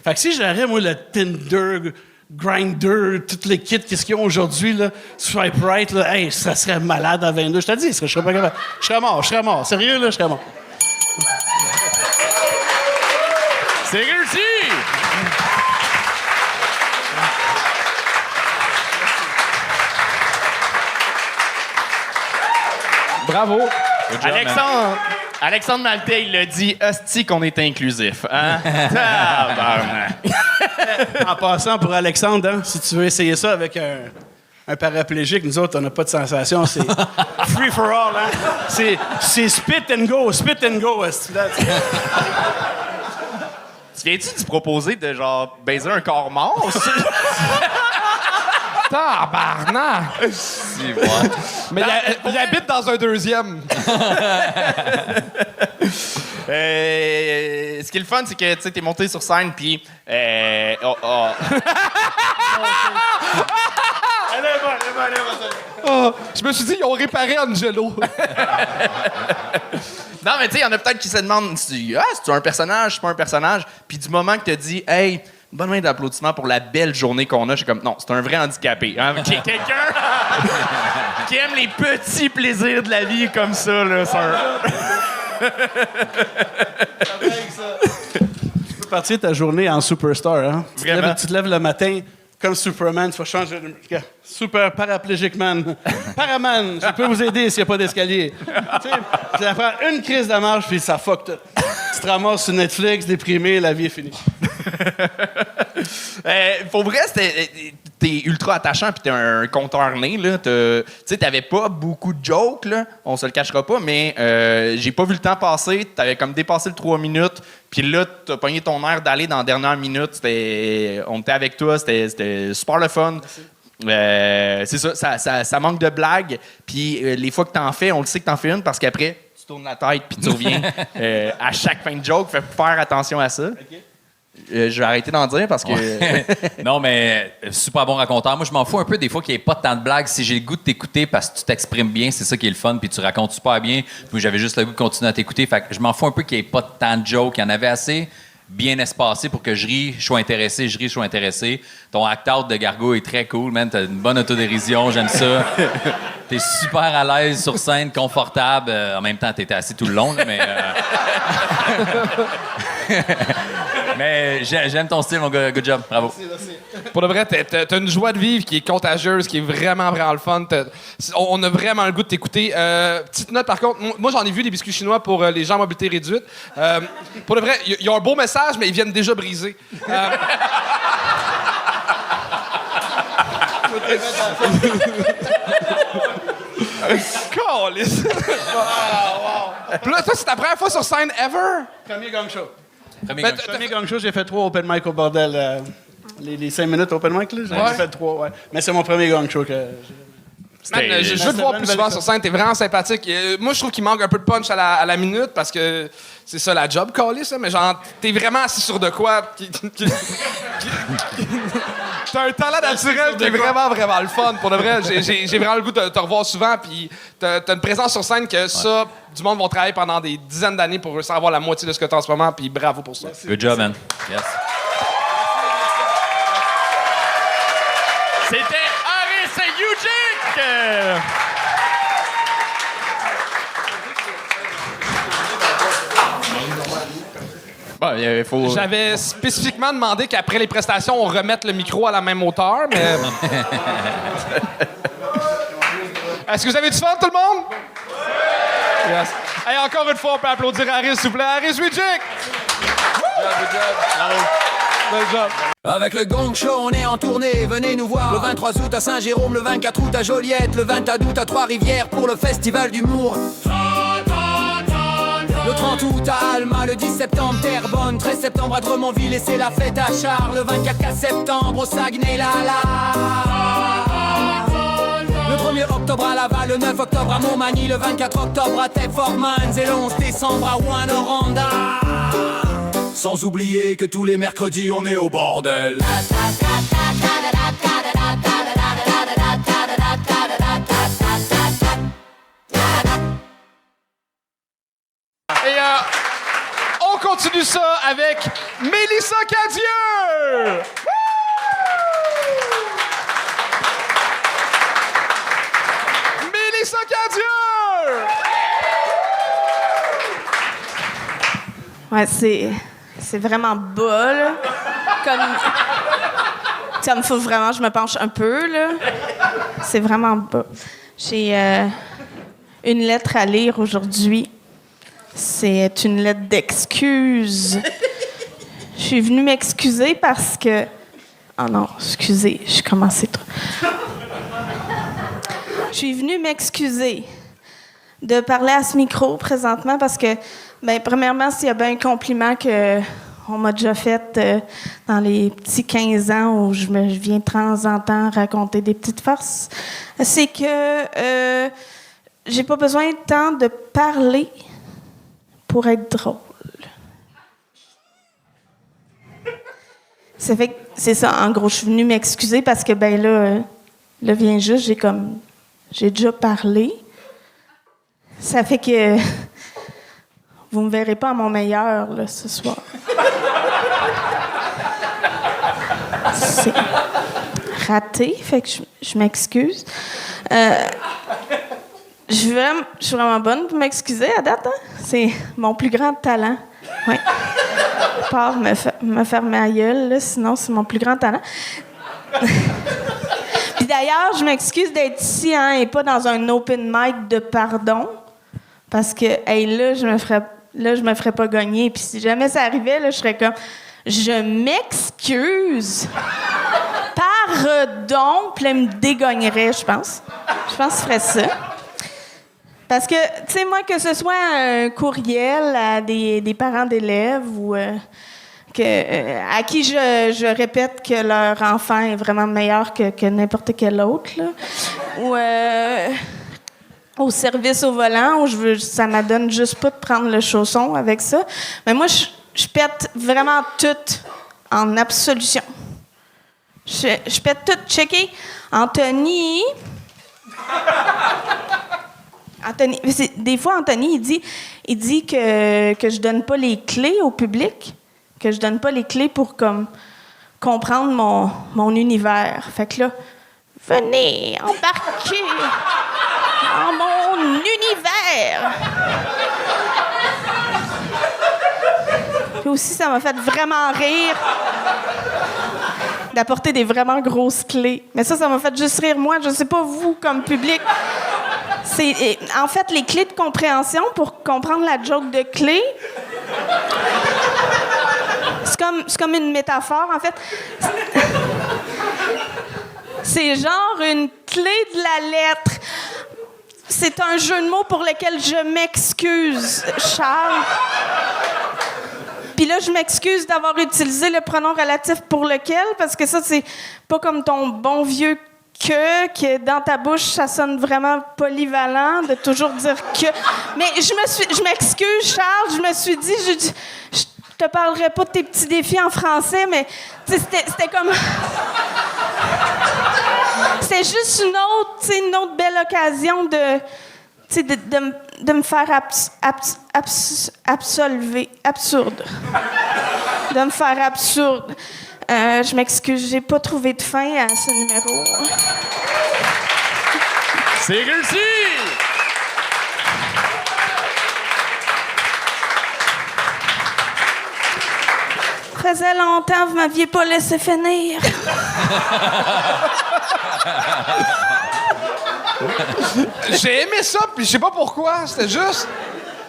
Fait que si j'aurais, moi, le Tinder, Grindr, toutes les kits, qu'est-ce qu'ils ont aujourd'hui, là, Swipe Right, là, hey, ça serait malade à 22. Je te dis, je serais pas capable. Je serais mort. Sérieux, là, je serais mort. C'est réussi! Bravo. Alexandre Maltais, il l'a dit, hostie qu'on est inclusif. Hein? Tabarnak. En passant, pour Alexandre, hein, si tu veux essayer ça avec un paraplégique, nous autres, on n'a pas de sensation. C'est free for all. Hein? C'est spit and go. Tu viens-tu de proposer de, genre, baiser un corps mort? Tabarnak! C'est vrai. Mais il habite dans un deuxième. Ce qui est le fun, c'est que tu es monté sur scène, puis... Oh, je me suis dit, ils ont réparé Angelo. Non, mais tu sais, il y en a peut-être qui se demandent c'est-tu un personnage, c'est pas un personnage? Puis du moment que tu as dit, hey, une bonne main d'applaudissements pour la belle journée qu'on a, je suis comme, non, c'est un vrai handicapé. Hein? Quelqu'un qui aime les petits plaisirs de la vie comme ça, là, c'est un. Tu peux partir ta journée en superstar, hein? Vraiment? Tu te lèves le matin comme Superman, tu vas changer de... Super paraplégique man. Paraman, je peux vous aider s'il n'y a pas d'escalier. Tu sais, tu vas faire une crise de marche, puis ça fuck tout. Tu te ramasses sur Netflix, déprimé, la vie est finie. Pour vrai, t'es ultra attachant puis t'es un conteur né, là. Tu sais, t'avais pas beaucoup de jokes, là. On se le cachera pas, mais j'ai pas vu le temps passer. T'avais comme dépassé le 3 minutes. Puis là, t'as pogné ton air d'aller dans la dernière minute. On était avec toi. C'était super le fun. C'est ça manque de blagues. Puis les fois que t'en fais, on le sait que t'en fais une parce qu'après, tu tournes la tête puis tu reviens à chaque fin de joke. Fait faire attention à ça. Okay. Je vais arrêter d'en dire parce que... Non, mais super bon raconteur. Moi, je m'en fous un peu des fois qu'il n'y ait pas tant de blagues. Si j'ai le goût de t'écouter parce que tu t'exprimes bien, c'est ça qui est le fun, puis tu racontes super bien. Puis j'avais juste le goût de continuer à t'écouter. Fait que je m'en fous un peu qu'il n'y ait pas tant de jokes. Il y en avait assez bien espacé pour que je ris, je sois intéressé, je ris, je sois intéressé. Ton act-out de Gargo est très cool, man. T'as une bonne autodérision, j'aime ça. T'es super à l'aise sur scène, confortable. En même temps, t'étais assis tout le long, là, mais... Mais j'aime ton style, mon gars. Good job. Bravo. Merci. Pour de vrai, t'as une joie de vivre qui est contagieuse, qui est vraiment, vraiment le fun. On a vraiment le goût de t'écouter. Petite note, par contre, moi, j'en ai vu des biscuits chinois pour les gens à mobilité réduite. Pour de vrai, ils ont un beau message, mais ils viennent déjà briser. Câlisse. Puis là, toi, c'est ta première fois sur scène ever? Premier gang show. Premier gang show, j'ai fait 3 open mic au bordel. Les 5 minutes open mic, là, j'ai fait 3, ouais. Mais c'est mon premier gang show que j'ai... Je veux te voir plus souvent sur scène, t'es vraiment sympathique. Moi, je trouve qu'il manque un peu de punch à la minute parce que c'est ça la job, Callis, ça, mais genre, t'es vraiment assis sur de quoi. T'as un talent naturel qui est vraiment, vraiment le fun. Pour de vrai, j'ai vraiment le goût de te revoir souvent, puis t'as une présence sur scène que ça, du monde vont travailler pendant des dizaines d'années pour réussir à avoir la moitié de ce que t'as en ce moment, puis bravo pour ça. Merci. Good job, man. Yes. C'était Harris Ujic! J'avais spécifiquement demandé qu'après les prestations, on remette le micro à la même hauteur, mais... Est-ce que vous avez du fun, tout le monde? Yes. Hey, encore une fois, on peut applaudir Harris, s'il vous plaît. Harris Ujic! Good job. Avec le Gong Show, on est en tournée, venez nous voir. Le 23 août à Saint-Jérôme, le 24 août à Joliette, le 20 août à Trois-Rivières pour le Festival d'humour. Le 30 août à Alma, le 10 septembre Terrebonne, 13 septembre à Drummondville et c'est la fête à Charles. Le 24 septembre au Saguenay-Lala. Le 1er octobre à Laval, le 9 octobre à Montmagny, le 24 octobre à Thetford-Mines et le 11 décembre à Rouyn-Noranda. Sans oublier que tous les mercredis on est au bordel. Et on continue ça avec Mélissa Cadieux! Mélissa Cadieux! Ouais, c'est vraiment bas, là. Comme faut vraiment que je me penche un peu, là. C'est vraiment bas. J'ai une lettre à lire aujourd'hui. C'est une lettre d'excuse. Je suis venue m'excuser parce que... Oh non, excusez, je commençais trop. Je suis venue m'excuser de parler à ce micro présentement parce que, ben, premièrement, s'il y a bien un compliment qu'on m'a déjà fait dans les petits 15 ans où je viens de temps en temps raconter des petites farces, c'est que j'ai pas besoin tant de parler pour être drôle. C'est ça, en gros, je suis venue m'excuser parce que, ben là, Là, vient juste, j'ai déjà parlé. Ça fait que vous me verrez pas à mon meilleur, là, ce soir. C'est raté, fait que je m'excuse. Je suis vraiment bonne pour m'excuser à date. Hein? C'est mon plus grand talent. Oui. Pas me faire ma gueule, là, sinon c'est mon plus grand talent. Puis d'ailleurs, je m'excuse d'être ici hein, et pas dans un open mic de pardon. Parce que là, je me ferais pas gagner. Puis si jamais ça arrivait, là, je serais comme je m'excuse. Pardon. Puis là, il me dégagnerait, je pense. Je pense que je ferais ça. Parce que, tu sais, moi, que ce soit un courriel à des parents d'élèves ou à qui je répète que leur enfant est vraiment meilleur que n'importe quel autre, là, ou au service au volant, où ça m'adonne juste pas de prendre le chausson avec ça. Mais moi, je pète vraiment tout en absolution. Je pète tout. Checker. Anthony, des fois, Anthony, il dit que je donne pas les clés au public, que je donne pas les clés pour comprendre mon univers. Fait que là, venez embarquer dans mon univers. Puis aussi, ça m'a fait vraiment rire d'apporter des vraiment grosses clés. Mais ça m'a fait juste rire moi. Je sais pas vous, comme public. C'est en fait les clés de compréhension pour comprendre la joke de clé. C'est comme une métaphore, en fait. C'est genre une clé de la lettre. C'est un jeu de mots pour lequel je m'excuse, Charles. Puis là, je m'excuse d'avoir utilisé le pronom relatif pour lequel, parce que ça, c'est pas comme ton bon vieux que dans ta bouche, ça sonne vraiment polyvalent de toujours dire que. Mais je m'excuse, Charles, je me suis dit, je te parlerai pas de tes petits défis en français, mais c'était comme. C'était juste une autre belle occasion de me faire absurde. De me faire absurde. Je m'excuse, j'ai pas trouvé de fin à ce numéro. C'est réussi! Faisait longtemps, vous m'aviez pas laissé finir. J'ai aimé ça, puis je sais pas pourquoi. C'était juste.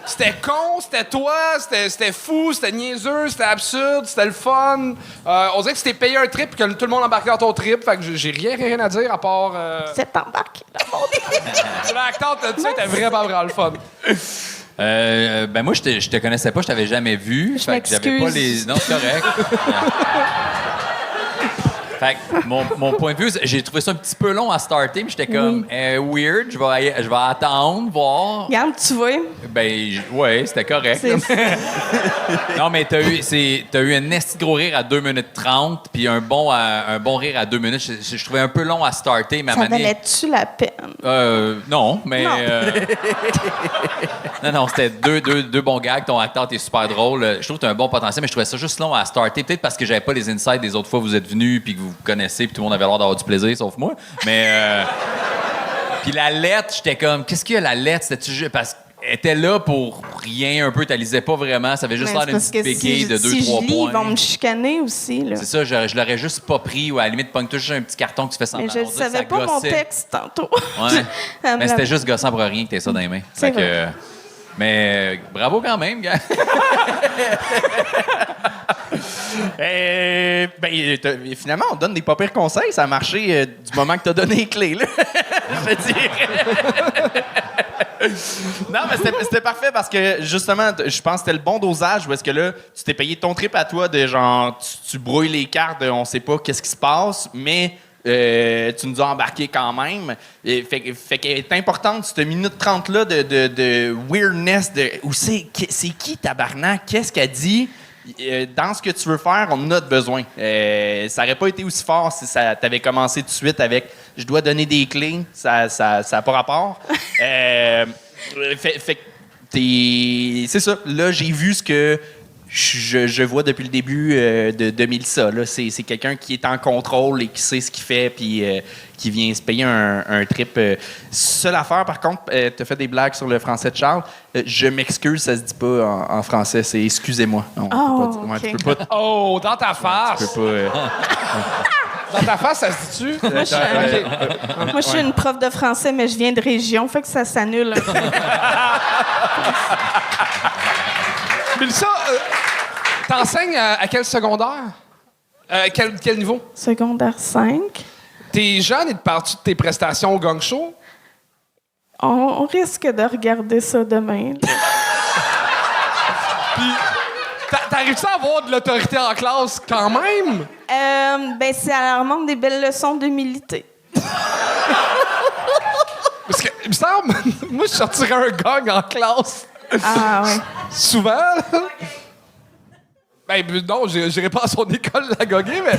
C'était con, c'était toi, c'était fou, c'était niaiseux, c'était absurde, c'était le fun. On dirait que c'était payé un trip et que tout le monde embarquait dans ton trip. Fait que j'ai rien à dire à part. C'est embarqué dans mon L'acteur, tu sais, t'es vraiment le fun. Ben moi, je te connaissais pas, je t'avais jamais vu. Je m'excuse. J'avais pas les. Non, c'est correct. Fait que mon point de vue, j'ai trouvé ça un petit peu long à starter, mais j'étais comme weird, je vais attendre, voir. Regarde, tu vois. Ben, ouais, c'était correct. Non, mais t'as eu un esti de gros rire à 2 minutes 30, puis un bon rire à 2 minutes. Je trouvais un peu long à starter, mais à ça valait-tu la peine? Non, mais... Non, c'était deux bons gags. Ton acteur, t'es super drôle. Je trouve que t'as un bon potentiel, mais je trouvais ça juste long à starter. Peut-être parce que j'avais pas les insights des autres fois où vous êtes venus, puis que vous connaissez, puis tout le monde avait l'air d'avoir du plaisir, sauf moi. Mais... Puis la lettre, j'étais comme... Qu'est-ce qu'il y a, la lettre? C'était-tu... Parce qu'elle était là pour rien, un peu. Tu lisais pas vraiment. Ça avait juste l'air d'une petite béquille de 2-3 points. Si je lis, ils vont me chicaner aussi. Là. C'est ça, je l'aurais juste pas pris. Ou à la limite, pogne-toi juste un petit carton que tu fais semblant. Mais je savais pas mon texte tantôt. Ouais. Mais c'était juste gossant pour rien que t'aies ça dans les mains. C'est vrai. Mais bravo quand même, gars. Finalement, on donne des pas pires conseils. Ça a marché du moment que tu as donné les clés. Là. Je veux dire. Non, mais c'était parfait parce que, justement, je pense que c'était le bon dosage où est-ce que là, tu t'es payé ton trip à toi de genre, tu brouilles les cartes de on sait pas qu'est-ce qui se passe, mais tu nous as embarqué quand même. Fait qu'elle est importante, cette minute 30-là de weirdness. Où c'est qui, tabarnak? Qu'est-ce qu'elle dit? dans ce que tu veux faire, on en a besoin. Ça aurait pas été aussi fort si ça t'avait commencé tout de suite avec « je dois donner des clés », ça a pas rapport. Fait que c'est ça. Là, j'ai vu ce que je vois depuis le début de Mélissa. Là, c'est quelqu'un qui est en contrôle et qui sait ce qu'il fait, puis qui vient se payer un trip. Seule affaire, par contre, tu as fait des blagues sur le français de Charles. Je m'excuse, ça se dit pas en français. C'est excusez-moi. On peut pas dire. Ouais, tu peux pas. Oh, dans ta face! Tu peux pas. Dans ta face, ça se dit-tu? Moi, je suis une prof de français, mais je viens de région, fait que ça s'annule. Mélissa, t'enseignes à quel secondaire? Quel niveau? Secondaire 5. T'es jeune et te parles-tu de tes prestations au gang show? On risque de regarder ça demain. Puis, t'arrives-tu à avoir de l'autorité en classe quand même? Ben, ça remonte des belles leçons d'humilité. Parce que, il me semble, moi, je sortirais un gang en classe. Ah, ouais. Souvent, là. Ben, non, j'irai pas à son école la goguer, mais...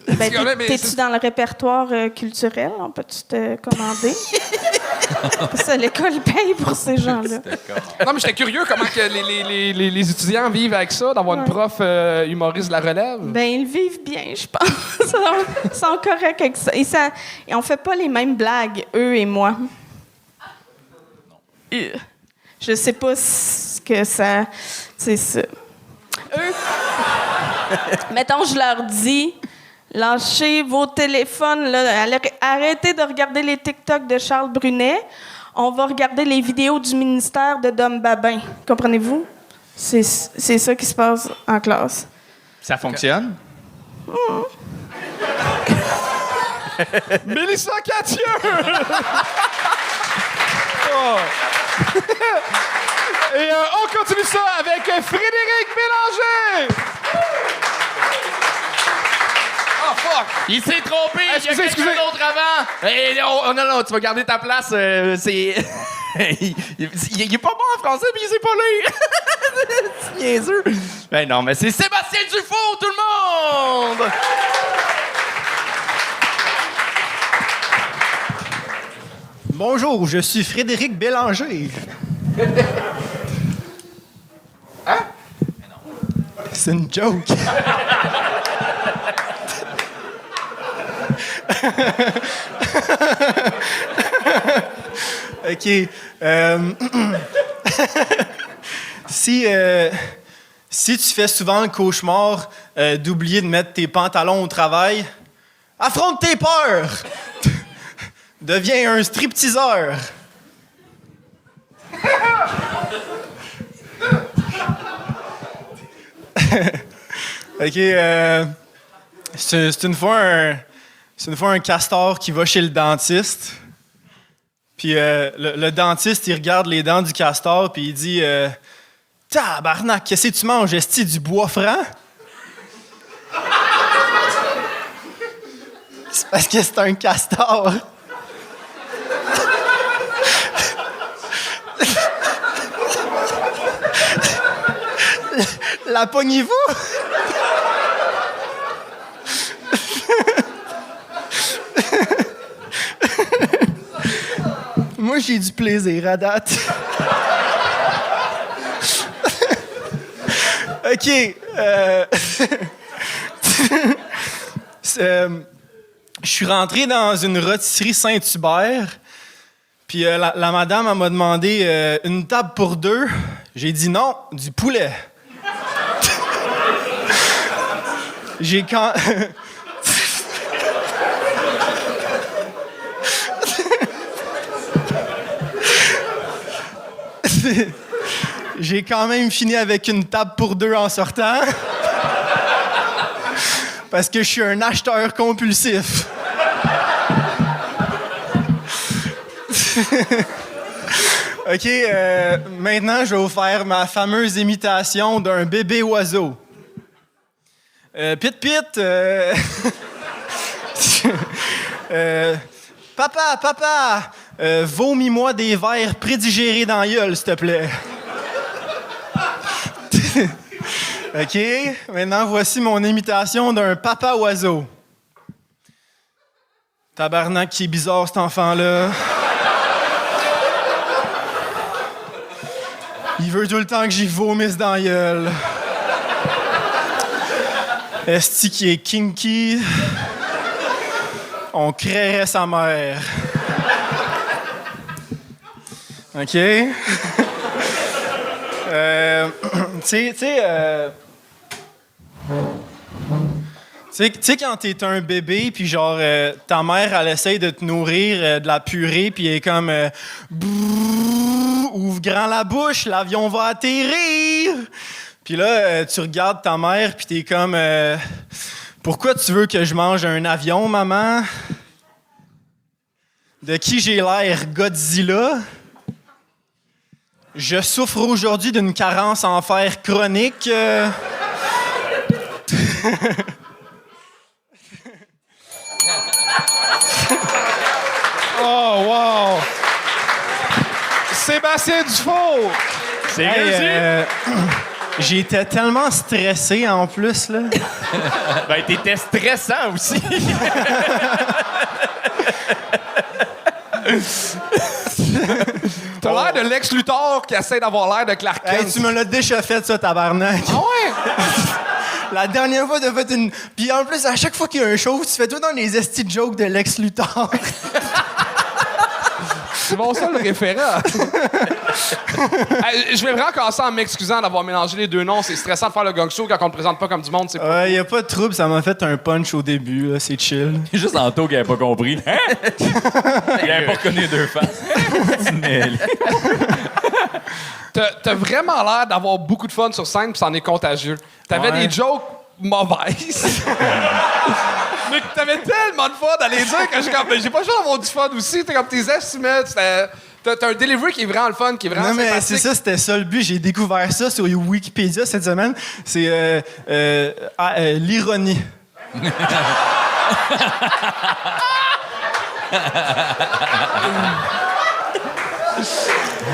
Ben, t'es-tu dans le répertoire culturel? On peut-tu te commander? Ça, l'école paye pour ces gens-là. Non, mais j'étais curieux comment que les étudiants vivent avec ça, d'avoir une prof humoriste de la relève. Ben, ils vivent bien, je pense. Ils sont corrects avec ça. Et on fait pas les mêmes blagues, eux et moi. Je sais pas ce que ça... C'est ça. Eux... Mettons, je leur dis... Lâchez vos téléphones, là. Arrêtez de regarder les TikTok de Charles Brunet. On va regarder les vidéos du ministère de Dom Babin. Comprenez-vous? C'est ça qui se passe en classe. Ça fonctionne? Mélissa Catieux! Oh. Et on continue ça avec Frédéric Bélanger! Oh, fuck! Il s'est trompé! Il y a quelqu'un d'autre avant! Non, tu vas garder ta place. C'est... il est pas bon en français, puis il sait pas lire! C'est niaiseux! Ben non, mais c'est Sébastien Dufault, tout le monde! Bonjour, je suis Frédéric Bélanger. Hein? C'est une joke. OK. Si tu fais souvent le cauchemar d'oublier de mettre tes pantalons au travail, affronte tes peurs! Deviens un stripteaseur! OK. C'est une fois un castor qui va chez le dentiste. Puis le dentiste, il regarde les dents du castor, puis il dit Tabarnak, qu'est-ce que tu manges? Est-ce du bois franc? C'est parce que c'est un castor. La pognez-vous? Moi, j'ai du plaisir à date. OK. Je suis rentré dans une rôtisserie Saint-Hubert. Puis la madame elle m'a demandé une table pour deux. J'ai dit non, du poulet. J'ai quand... J'ai quand même fini avec une table pour deux en sortant. Parce que je suis un acheteur compulsif. OK, maintenant, je vais vous faire ma fameuse imitation d'un bébé oiseau. Pit, pit. Papa, vomis-moi des vers prédigérés dans la gueule, s'il te plaît. OK, maintenant voici mon imitation d'un papa oiseau. Tabarnak qui est bizarre cet enfant-là. Il veut tout le temps que j'y vomisse dans la gueule. Esti qui est kinky. On créerait sa mère. OK? Tu sais, quand t'es un bébé, puis genre, ta mère, elle essaye de te nourrir de la purée, puis elle est comme... ouvre grand la bouche, l'avion va atterrir! Puis là, tu regardes ta mère, puis t'es comme... pourquoi tu veux que je mange un avion, maman? De qui j'ai l'air, Godzilla? Je souffre aujourd'hui d'une carence en fer chronique. Oh, wow! Sébastien Dufault! C'est j'étais tellement stressé en plus, là. Ben, t'étais stressant aussi. T'as l'air de Lex Luthor qui essaie d'avoir l'air de Clark Kent. Hey, tu me l'as déjà fait, ça, tabarnak. Ah ouais? La dernière fois, t'as fait une... Puis en plus, à chaque fois qu'il y a un show, tu fais tout dans les esti jokes de Lex Luthor. C'est mon seul référent. Hey, je vais vraiment commencer en m'excusant d'avoir mélangé les deux noms. C'est stressant de faire le gang show quand on ne te présente pas comme du monde. C'est pas... Y a pas de trouble, ça m'a fait un punch au début, là, c'est chill. C'est juste Anto qui avait pas compris. Hein? Il avait pas reconnu les deux faces. T'as vraiment l'air d'avoir beaucoup de fun sur scène, puis c'en est contagieux. T'avais des jokes mauvaises. Mais t'avais tellement de fun à les dire que j'ai pas le choix d'avoir du fun aussi. T'es comme tes estimés, t'as un delivery qui est vraiment le fun, qui est vraiment Non, mais sympathique. c'est ça, c'était ça le but. J'ai découvert ça sur Wikipédia cette semaine. C'est l'ironie.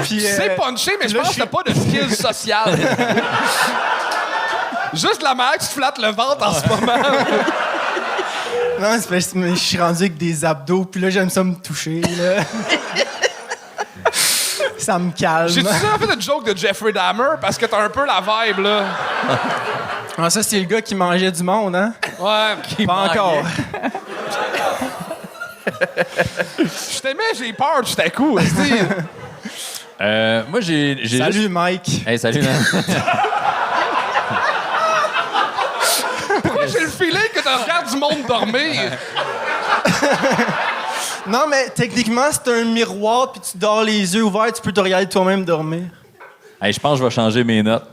Puis, c'est punché, mais je pense que t'as pas de skills social. Juste la manière que tu te flattes le ventre en ce moment. Non, c'est parce que je suis rendu avec des abdos, puis là, j'aime ça me toucher, là. Ça me calme. J'ai-tu ça fait une joke de Jeffrey Dahmer? Parce que t'as un peu la vibe, là. Ah, ça, c'est le gars qui mangeait du monde, hein? Ouais. Pas encore. Je t'aimais, j'ai peur, tout à coup. Moi, j'ai Salut, juste... Mike. Hey, salut, man. Pourquoi j'ai le feeling que tu regardes du monde dormir? Non, mais techniquement, c'est un miroir, puis tu dors les yeux ouverts, tu peux te regarder toi-même dormir. Hey, je pense que je vais changer mes notes.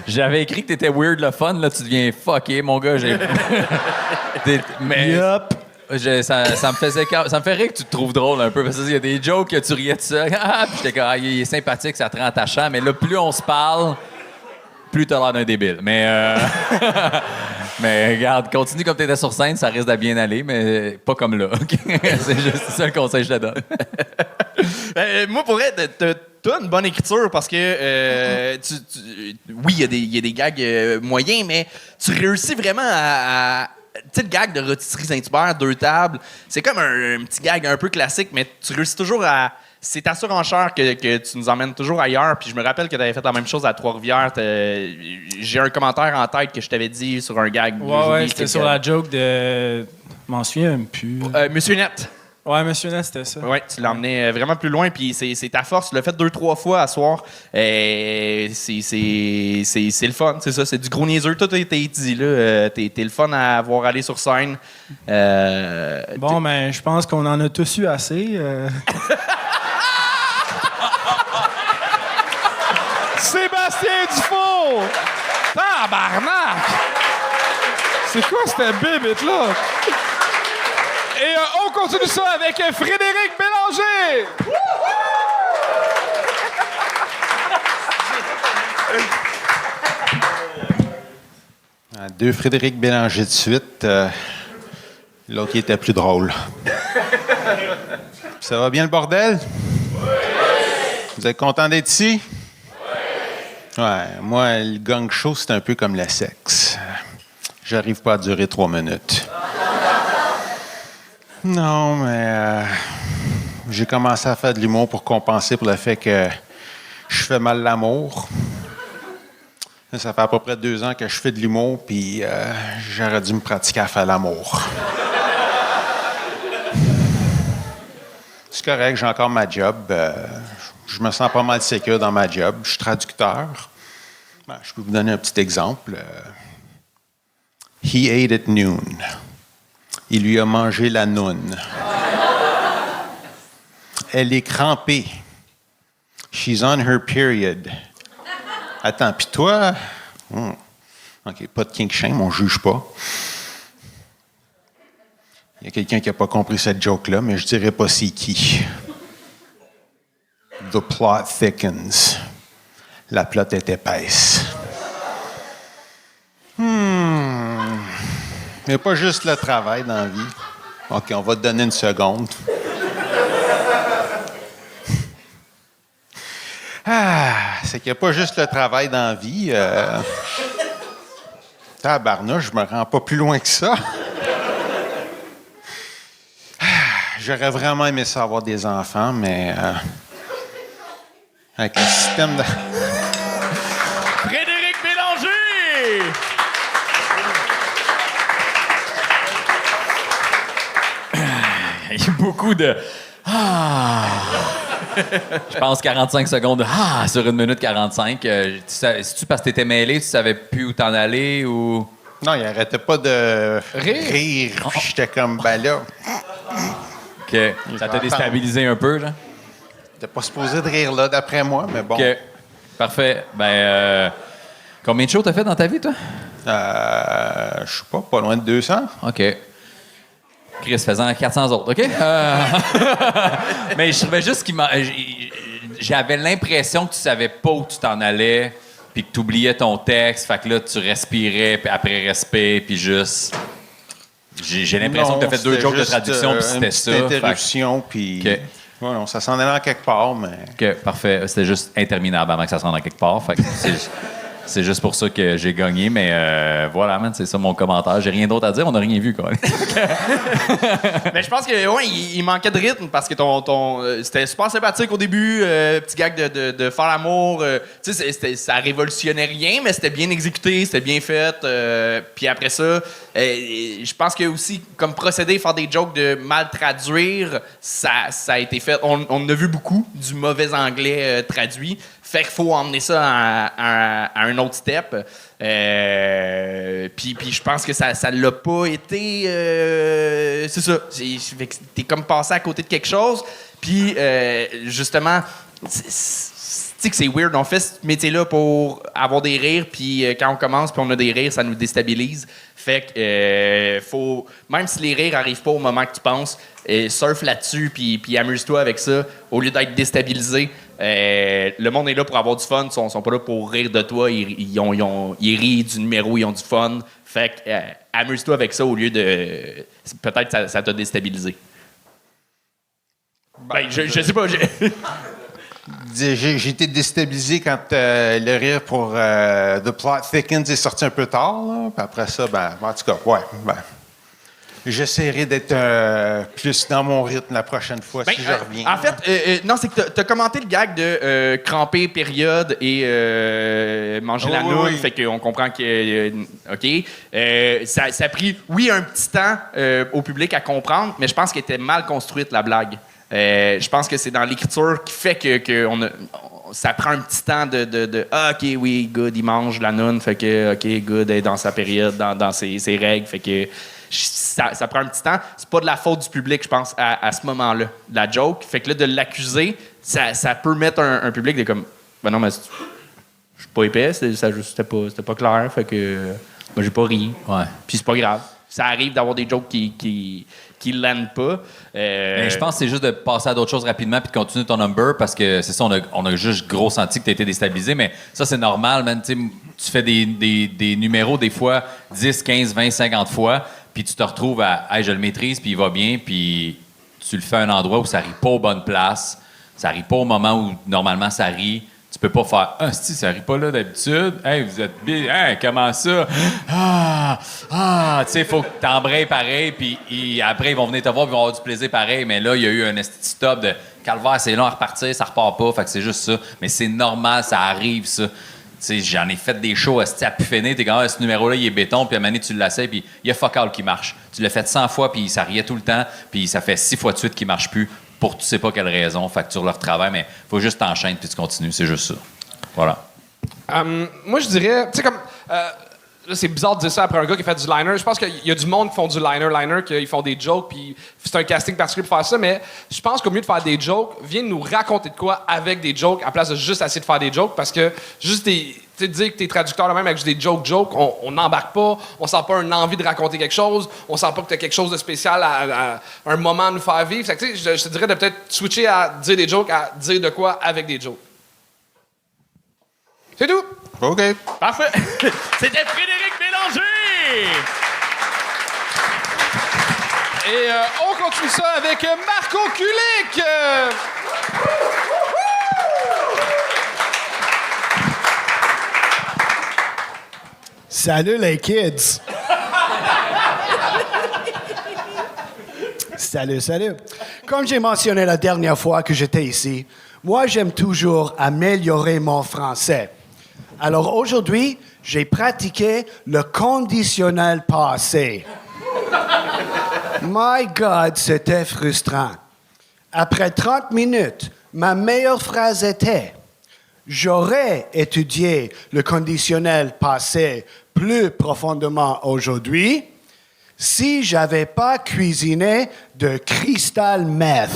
J'avais écrit que t'étais weird le fun, là, tu deviens fucké, mon gars. Mais Yup. ça me fait rire que tu te trouves drôle un peu, parce qu'il y a des jokes que tu riais de ça. Ah, puis j'étais comme, ah, il est sympathique, ça te rend attachant, mais là, plus on se parle, plus t'as l'air d'un débile. Mais regarde, continue comme t'étais sur scène, ça risque de bien aller, mais pas comme là. Okay? C'est juste ça le conseil que je te donne. Moi, pour être, t'as une bonne écriture parce que, oui, il y a des gags moyens, mais tu réussis vraiment à tu sais, le gag de rôtisserie Saint-Hubert, 2 tables, c'est comme un petit gag un peu classique, mais tu réussis toujours à... C'est ta surenchère que tu nous emmènes toujours ailleurs. Puis je me rappelle que tu avais fait la même chose à Trois-Rivières. J'ai un commentaire en tête que je t'avais dit sur un gag. Ouais, c'était sur la joke de... Je m'en souviens même plus. Monsieur Net. Ouais, Monsieur Net, c'était ça. Ouais, tu l'emmenais vraiment plus loin. Puis c'est ta force. Tu l'as fait 2-3 fois à soir. C'est le fun. C'est ça, c'est du gros niaiseux. Tout a été dit, là. T'es le fun à voir aller sur scène. Bon, ben, je pense qu'on en a tous eu assez. Sébastien Dufault! Tabarnak! C'est quoi cette bébête-là? Et on continue ça avec Frédéric Bélanger! Deux Frédéric Bélanger de suite. L'autre qui était plus drôle. Ça va bien le bordel? Vous êtes content d'être ici? Ouais, moi, le gang show, c'est un peu comme le sexe. J'arrive pas à durer 3 minutes. Non, mais j'ai commencé à faire de l'humour pour compenser pour le fait que je fais mal l'amour. Ça fait à peu près 2 ans que je fais de l'humour, puis j'aurais dû me pratiquer à faire l'amour. C'est correct, j'ai encore ma job. Je me sens pas mal sécure dans ma job. Je suis traducteur. Je peux vous donner un petit exemple. He ate at noon. Il lui a mangé la noune. Elle est crampée. She's on her period. Attends, puis toi? OK, pas de kink shame, on juge pas. Il y a quelqu'un qui n'a pas compris cette joke-là, mais je dirais pas c'est qui. The plot thickens. La plot est épaisse. Il n'y a pas juste le travail dans la vie. OK, on va te donner une seconde. C'est qu'il n'y a pas juste le travail dans la vie. Tabarnouche, je me rends pas plus loin que ça. J'aurais vraiment aimé ça avoir des enfants, mais avec le système de... Frédéric Bélanger! Il y a beaucoup de... Je pense 45 secondes de sur 1 minute 45. C'est-tu parce que t'étais mêlé, tu savais plus où t'en aller ou... Non, il arrêtait pas de rire. J'étais comme, ben là... OK. Ça t'a déstabilisé un peu, là? T'es pas supposé de rire là, d'après moi, mais bon. OK. Parfait. Ben, combien de shows t'as fait dans ta vie, toi? Je sais pas loin de 200. OK. Chris, faisant 400 autres, OK? Mais je trouvais juste j'avais l'impression que tu savais pas où tu t'en allais, puis que tu oubliais ton texte, fait que là, tu respirais, puis après respect, puis juste... J'ai l'impression que tu as fait 2 jokes de traduction, puis c'était ça. C'était interruption, puis... Okay. Ouais, non, ça s'en allait en quelque part, mais... OK, parfait. C'était juste interminable avant que ça se rende à quelque part, fait que c'est juste pour ça que j'ai gagné, mais voilà, man, c'est ça mon commentaire. J'ai rien d'autre à dire, on n'a rien vu, quoi. Mais je pense que ouais, il manquait de rythme parce que c'était super sympathique au début, petit gag de faire l'amour. Tu sais, ça révolutionnait rien, mais c'était bien exécuté, c'était bien fait. Puis après ça, je pense que aussi, comme procédé, faire des jokes de mal traduire, ça a été fait. On a vu beaucoup du mauvais anglais traduit. Fait qu'il faut emmener ça à un autre step. Puis je pense que ça l'a pas été... c'est ça. T'es comme passé à côté de quelque chose. Puis, justement, tu sais que c'est weird. On fait ce métier-là pour avoir des rires. Puis quand on commence puis on a des rires, ça nous déstabilise. Fait que faut... Même si les rires n'arrivent pas au moment que tu penses, surfe là-dessus puis amuse-toi avec ça au lieu d'être déstabilisé. Le monde est là pour avoir du fun, ils sont pas là pour rire de toi, ils rient du numéro, ils ont du fun. Fait que amuse-toi avec ça au lieu de... Peut-être ça t'a déstabilisé. Ben, je sais pas. J'ai été déstabilisé quand le rire pour The Plot Thickens est sorti un peu tard. Là. Puis après ça, en tout cas, j'essaierai d'être plus dans mon rythme la prochaine fois si je reviens. En fait, non, c'est que t'as commenté le gag de cramper période et manger la noune. Oui. Fait qu'on comprend que... OK. Ça a pris, un petit temps au public à comprendre, mais je pense qu'elle était mal construite, la blague. Je pense que c'est dans l'écriture qui fait que ça prend un petit temps de OK, oui, good, il mange la noune. Fait que, OK, good, elle est dans sa période, dans ses règles. Fait que... Ça prend un petit temps. C'est pas de la faute du public, je pense, à ce moment-là, de la joke. Fait que là, de l'accuser, ça peut mettre un public de comme... Ben non, mais je suis pas épais, c'était pas clair. Fait que j'ai pas ri. Ouais. Puis c'est pas grave. Ça arrive d'avoir des jokes qui landent pas. Mais je pense que c'est juste de passer à d'autres choses rapidement puis de continuer ton number parce que c'est ça, on a juste gros senti que tu as été déstabilisé, mais ça, c'est normal, man. Tu fais des numéros des fois 10, 15, 20, 50 fois, puis tu te retrouves à hey, je le maîtrise, puis il va bien, puis tu le fais à un endroit où ça rit pas aux bonnes places, ça rit pas au moment où normalement ça rit. Tu peux pas faire « Ah, si, ça rit pas là d'habitude. Hey, vous êtes bien. Hey, comment ça? Tu sais, il faut que t'embrayes pareil, puis après, ils vont venir te voir, puis ils vont avoir du plaisir pareil. Mais là, il y a eu un stop de calvaire, c'est long à repartir, ça repart pas. Fait que c'est juste ça. Mais c'est normal, ça arrive, ça. Tu sais, j'en ai fait des shows à pu finir. T'es comme, ce numéro-là, il est béton, puis à un moment donné, tu l'essayes, puis il y a fuck all qui marche. Tu l'as fait 100 fois, puis ça riait tout le temps, puis ça fait 6 fois de suite qu'il marche plus. Pour tu sais pas quelle raison, fait que tu leur travail, mais faut juste t'enchaîner puis tu continues, c'est juste ça. Voilà. Moi, je dirais, tu sais, comme. Là, c'est bizarre de dire ça après un gars qui fait du liner. Je pense qu'il y a du monde qui font du liner, qui font des jokes, puis c'est un casting particulier pour faire ça, mais je pense qu'au mieux de faire des jokes, viens nous raconter de quoi avec des jokes, à place de juste essayer de faire des jokes, parce que juste dire que t'es traducteur le même avec juste des jokes, on n'embarque pas, on sent pas une envie de raconter quelque chose, on sent pas que t'as quelque chose de spécial à un moment à nous faire vivre. Fait que, je te dirais de peut-être switcher à dire des jokes, à dire de quoi avec des jokes. C'est tout. OK. Parfait. C'était Frédéric Bélanger. Et on continue ça avec Marco Kulik. Salut les kids! Salut. Comme j'ai mentionné la dernière fois que j'étais ici, moi j'aime toujours améliorer mon français. Alors aujourd'hui, j'ai pratiqué le conditionnel passé. My God, c'était frustrant. Après 30 minutes, ma meilleure phrase était « J'aurais étudié le conditionnel passé plus profondément aujourd'hui si j'avais pas cuisiné de crystal meth. »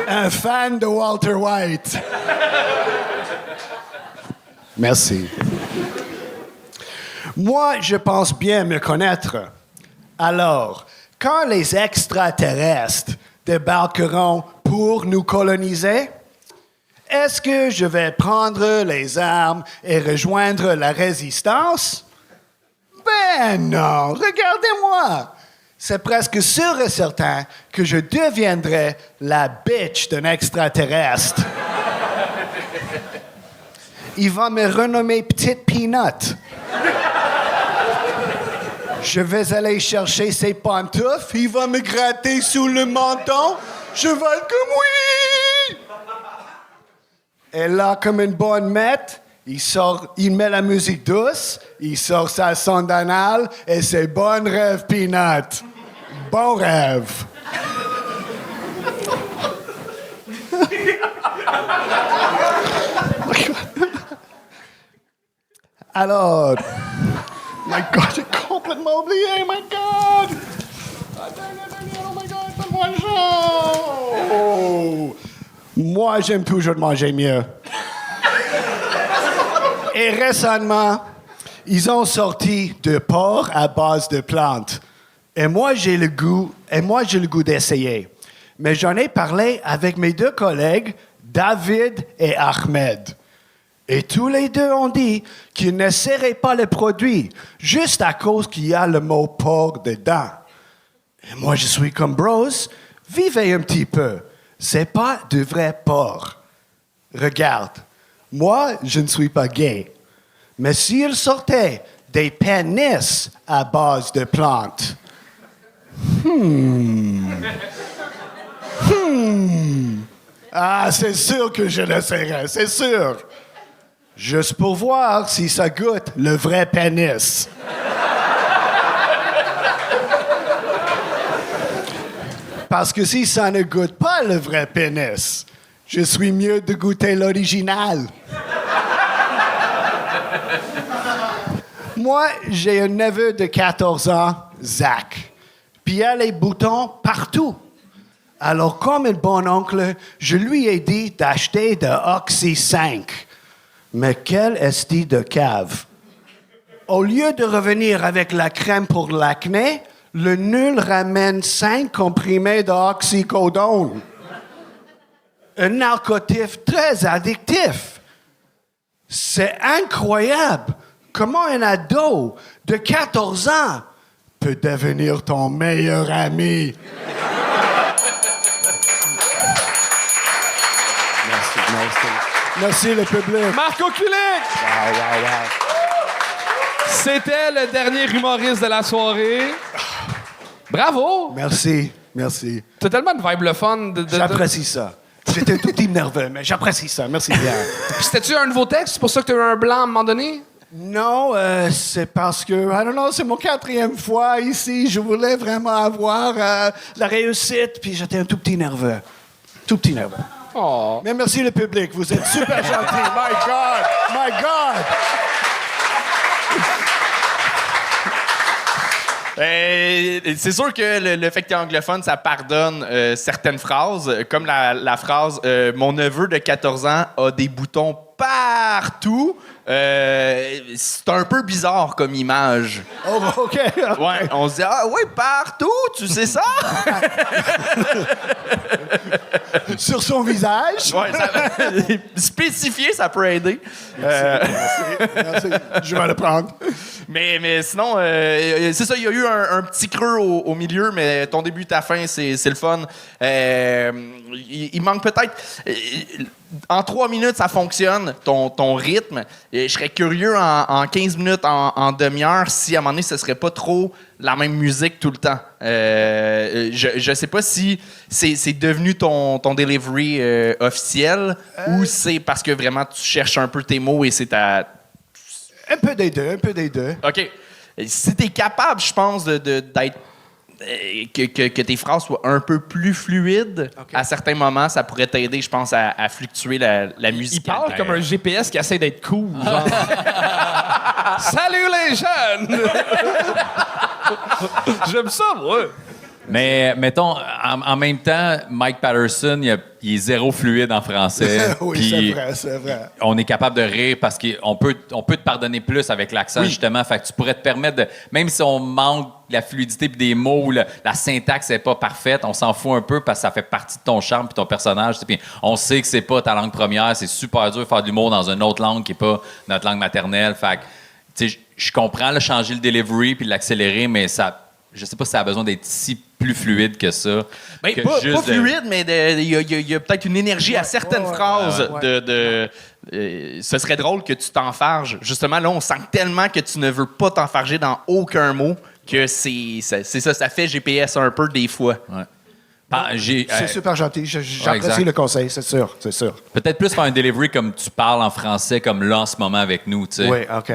Un fan de Walter White. Merci. Moi, je pense bien me connaître. Alors, quand les extraterrestres débarqueront pour nous coloniser, est-ce que je vais prendre les armes et rejoindre la résistance? Ben non, regardez-moi. C'est presque sûr et certain que je deviendrai la bitch d'un extraterrestre. Il va me renommer Petite Peanut. Je vais aller chercher ses pantoufles, il va me gratter sous le menton, je vais être comme oui! Et là, comme une bonne mette, il met la musique douce, il sort sa sonde anale et c'est bon rêve, Peanut. Bon rêve. Alors, my God, j'ai complètement oublié, my God! Oh my God, donne-moi le show! Moi, j'aime toujours manger mieux. Et récemment, ils ont sorti de porc à base de plantes. Et moi, j'ai le goût d'essayer. Mais j'en ai parlé avec mes deux collègues, David et Ahmed. Et tous les deux ont dit qu'ils n'essaieraient pas le produit, juste à cause qu'il y a le mot porc dedans. Et moi, je suis comme bros, vivez un petit peu. C'est pas de vrai porc. Regarde, moi, je ne suis pas gay. Mais s'il sortait des pénis à base de plantes, ah, c'est sûr que je l'essaierai, c'est sûr. Juste pour voir si ça goûte le vrai pénis. Parce que si ça ne goûte pas le vrai pénis, je suis mieux de goûter l'original. Moi, j'ai un neveu de 14 ans, Zach. Puis il a les boutons partout. Alors, comme un bon oncle, je lui ai dit d'acheter de Oxy 5. Mais quel esti de cave. Au lieu de revenir avec la crème pour l'acné, le nul ramène 5 comprimés d'oxycodone. Un narcotique très addictif. C'est incroyable comment un ado de 14 ans peut devenir ton meilleur ami. Merci, le public. Marco Kulik! C'était le dernier humoriste de la soirée. Bravo! Merci, merci. T'as tellement de vibe le fun. J'apprécie ça. J'étais un tout petit nerveux, mais j'apprécie ça. Merci bien. Puis c'était-tu un nouveau texte? C'est pour ça que t'as eu un blanc à un moment donné? Non, c'est parce que, I don't know, c'est mon 4e fois ici. Je voulais vraiment avoir la réussite, puis j'étais un tout petit nerveux. Tout petit nerveux. Oh. Mais merci le public, vous êtes super gentils. My God! My God! C'est sûr que le fait que tu es anglophone, ça pardonne certaines phrases, comme la phrase mon neveu de 14 ans a des boutons partout. C'est un peu bizarre comme image. Oh, OK. Ouais, on se dit ah oui, partout, tu sais ça? Sur son visage. Ouais, spécifier, ça peut aider. Merci. Je vais le prendre. Mais sinon, c'est ça, il y a eu un petit creux au milieu, mais ton début, ta fin, c'est le fun. Il manque peut-être... En 3 minutes, ça fonctionne, ton rythme. Et je serais curieux en 15 minutes, en demi-heure, si à un moment donné, ce serait pas trop la même musique tout le temps. Je sais pas si c'est devenu ton delivery officiel ou c'est parce que vraiment tu cherches un peu tes mots et c'est ta... Un peu des deux, un peu des deux. OK. Si t'es capable, je pense, d'être... Que tes phrases soient un peu plus fluides, à certains moments, ça pourrait t'aider, je pense, à fluctuer la musique. Il parle comme un GPS qui essaie d'être cool. Genre. Salut les jeunes! J'aime ça, moi! Mais, mettons, en même temps, Mike Patterson, il est zéro fluide en français. Oui, c'est vrai. On est capable de rire parce qu'on peut te pardonner plus avec l'accent, justement. Fait que tu pourrais te permettre de... Même si on manque la fluidité pis des mots, la syntaxe n'est pas parfaite, on s'en fout un peu parce que ça fait partie de ton charme puis ton personnage. Puis on sait que c'est pas ta langue première. C'est super dur de faire de l'humour dans une autre langue qui n'est pas notre langue maternelle. Fait que, tu sais, je comprends le changer le delivery puis l'accélérer, mais ça... Je sais pas si ça a besoin d'être si plus fluide que ça. Ben, que pas juste fluide, mais il y a peut-être une énergie à certaines phrases. Ce serait drôle que tu t'enfarges. Justement, là, on sent tellement que tu ne veux pas t'enfarger dans aucun mot que c'est ça fait GPS un peu des fois. Ouais. C'est super gentil. J'apprécie le conseil, c'est sûr. Peut-être plus faire un delivery comme tu parles en français, comme là en ce moment avec nous. Tu sais. Oui, OK.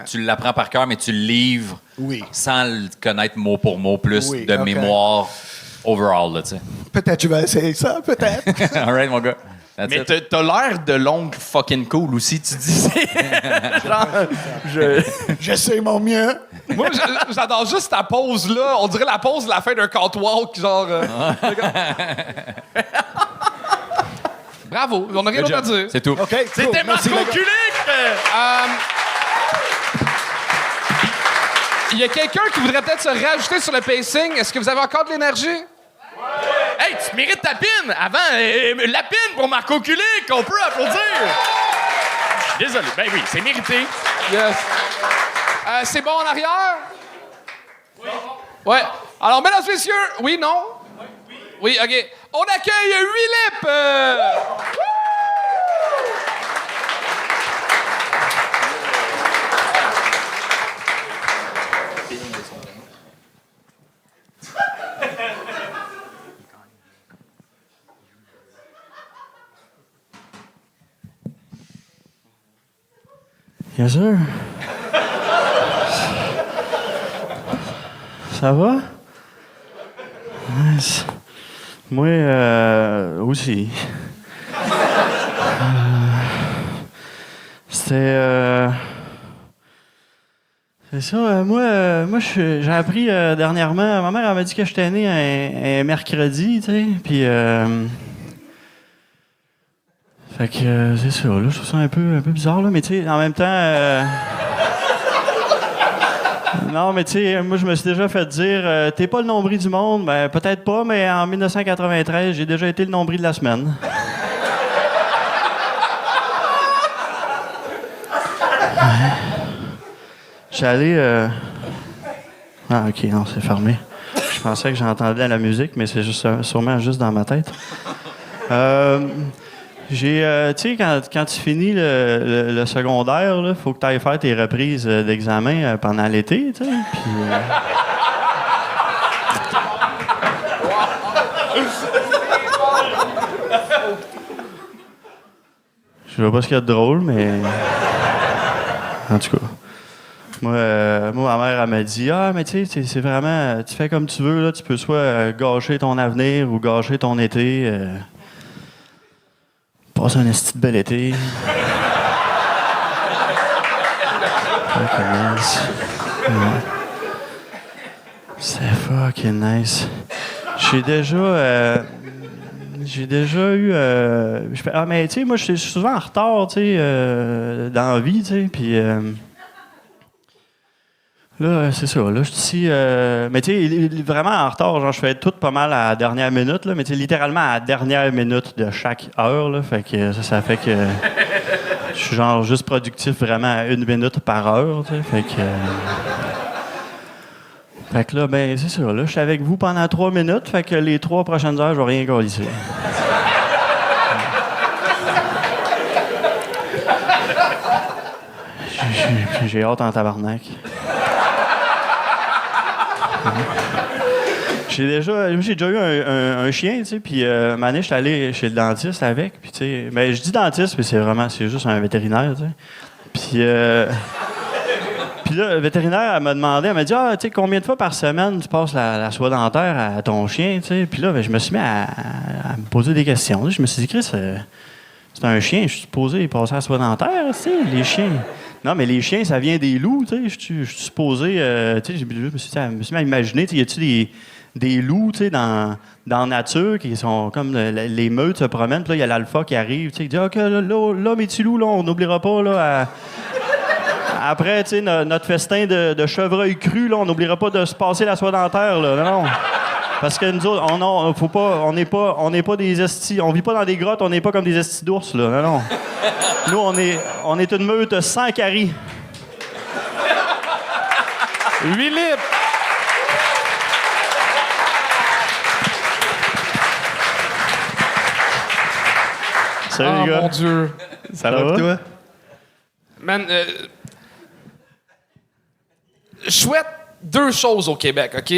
Tu l'apprends par cœur, mais tu le livres sans le connaître mot pour mot, plus de OK. mémoire overall. Là, tu sais. Peut-être je vais essayer ça, peut-être. All right, mon gars. That's Mais it. t'as l'air de l'oncle fucking cool aussi, tu dis. Genre, J'essaie mon mieux. Moi, j'adore juste ta pause-là. On dirait la pause de la fin d'un catwalk, genre... Bravo, on n'a rien d'autre à dire. C'est tout. OK, C'était Marco Kulik! Il y a quelqu'un qui voudrait peut-être se rajouter sur le pacing. Est-ce que vous avez encore de l'énergie? Hey, tu mérites ta pine! Avant, la pine pour Marco Kulik! On peut applaudir! Désolé. Ben oui, c'est mérité. Yes. C'est bon en arrière? Oui. Ouais. Alors, mesdames et messieurs, oui, non? Oui, OK. On accueille Willip! Bien sûr. Ça va? Moi aussi. C'est ça. Moi j'ai appris dernièrement. Ma mère elle m'a dit que j'étais né un mercredi, tu sais. Puis fait que c'est ça. Là, je trouve ça un peu bizarre là, mais tu sais, en même temps. Non, mais tu sais, moi, je me suis déjà fait dire t'es pas le nombril du monde. Ben, peut-être pas, mais en 1993, j'ai déjà été le nombril de la semaine. Ouais. J'étais allé... Ah, OK, non, c'est fermé. Je pensais que j'entendais la musique, mais c'est sûrement juste dans ma tête. J'ai, tu sais, quand tu finis le secondaire, il faut que tu ailles faire tes reprises d'examen pendant l'été, tu sais. Puis. Je sais pas ce qu'il y a de drôle, mais. En tout cas. Moi, ma mère, elle m'a dit: ah, mais tu sais, c'est vraiment. Tu fais comme tu veux, là. Tu peux soit gâcher ton avenir ou gâcher ton été. Passe un esti de bel été. Ça commence. Ouais. C'est fucking nice. J'ai déjà eu. Ah, mais tu sais, moi, je suis souvent en retard, tu sais, dans la vie, tu sais. Puis. Là, c'est ça. Là, je suis ici. Mais tu sais, vraiment en retard. Genre, je fais tout pas mal à la dernière minute, là. Mais tu sais, littéralement à la dernière minute de chaque heure, là. Fait que ça fait que. Je suis genre juste productif vraiment à 1 minute par heure, tu sais. Fait que là, ben, c'est ça. Là, je suis avec vous pendant 3 minutes. Fait que les 3 prochaines heures, je vais rien galisser. J'ai hâte en tabarnak. J'ai déjà eu un chien, tu sais, puis un moment donné, j'étais allé chez le dentiste avec, puis tu sais, mais je dis dentiste, mais c'est juste un vétérinaire, tu sais. Puis là, le vétérinaire, elle m'a demandé, elle m'a dit: ah, tu sais, combien de fois par semaine tu passes la soie dentaire à ton chien, tu sais. Puis là, ben, je me suis mis à me poser des questions. Je me suis dit: Chris, c'est un chien, je suis supposé passer la soie dentaire, tu sais, les chiens. Non, mais les chiens, ça vient des loups, tu sais. Je suis supposé, tu sais, je me suis mis à imaginer, tu sais, y a-tu des loups, tu sais, dans la nature qui sont comme les meutes se promènent, puis là, il y a l'alpha qui arrive, tu sais, il dit: OK, là, mes petits loups, là, on n'oubliera pas, là, après, tu sais, notre festin de chevreuil cru, là, on n'oubliera pas de se passer la soie dentaire, là. Non. Parce que nous autres, on n'est pas des estis, on vit pas dans des grottes, on n'est pas comme des estis d'ours, là. Non. Nous, on est une meute sans carie. 8 litres! Salut, les gars. Mon Dieu. Ça va, toi? Man, je souhaite 2 choses au Québec, OK?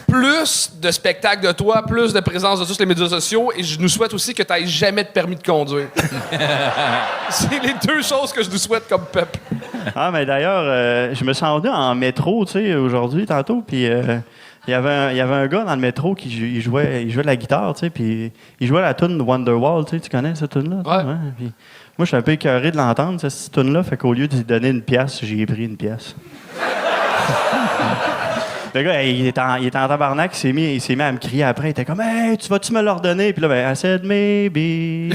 Plus de spectacles de toi, plus de présence de tous les médias sociaux, et je nous souhaite aussi que tu n'aies jamais de permis de conduire. C'est les 2 choses que je nous souhaite comme peuple. Ah, mais d'ailleurs, je me suis rendu en métro, tu sais, aujourd'hui, tantôt, puis il y avait un gars dans le métro qui jouait de la guitare, tu sais, puis il jouait la tune Wonderwall, tu sais, tu connais cette tune-là? Ouais. Puis moi, je suis un peu écœuré de l'entendre, cette tune-là, fait qu'au lieu de lui donner 1 pièce, j'y ai pris 1 pièce. Le gars, il était en tabarnak, il s'est mis à me crier après. Il était comme: Hey, tu vas-tu me l'ordonner? Puis là, ben, I said maybe.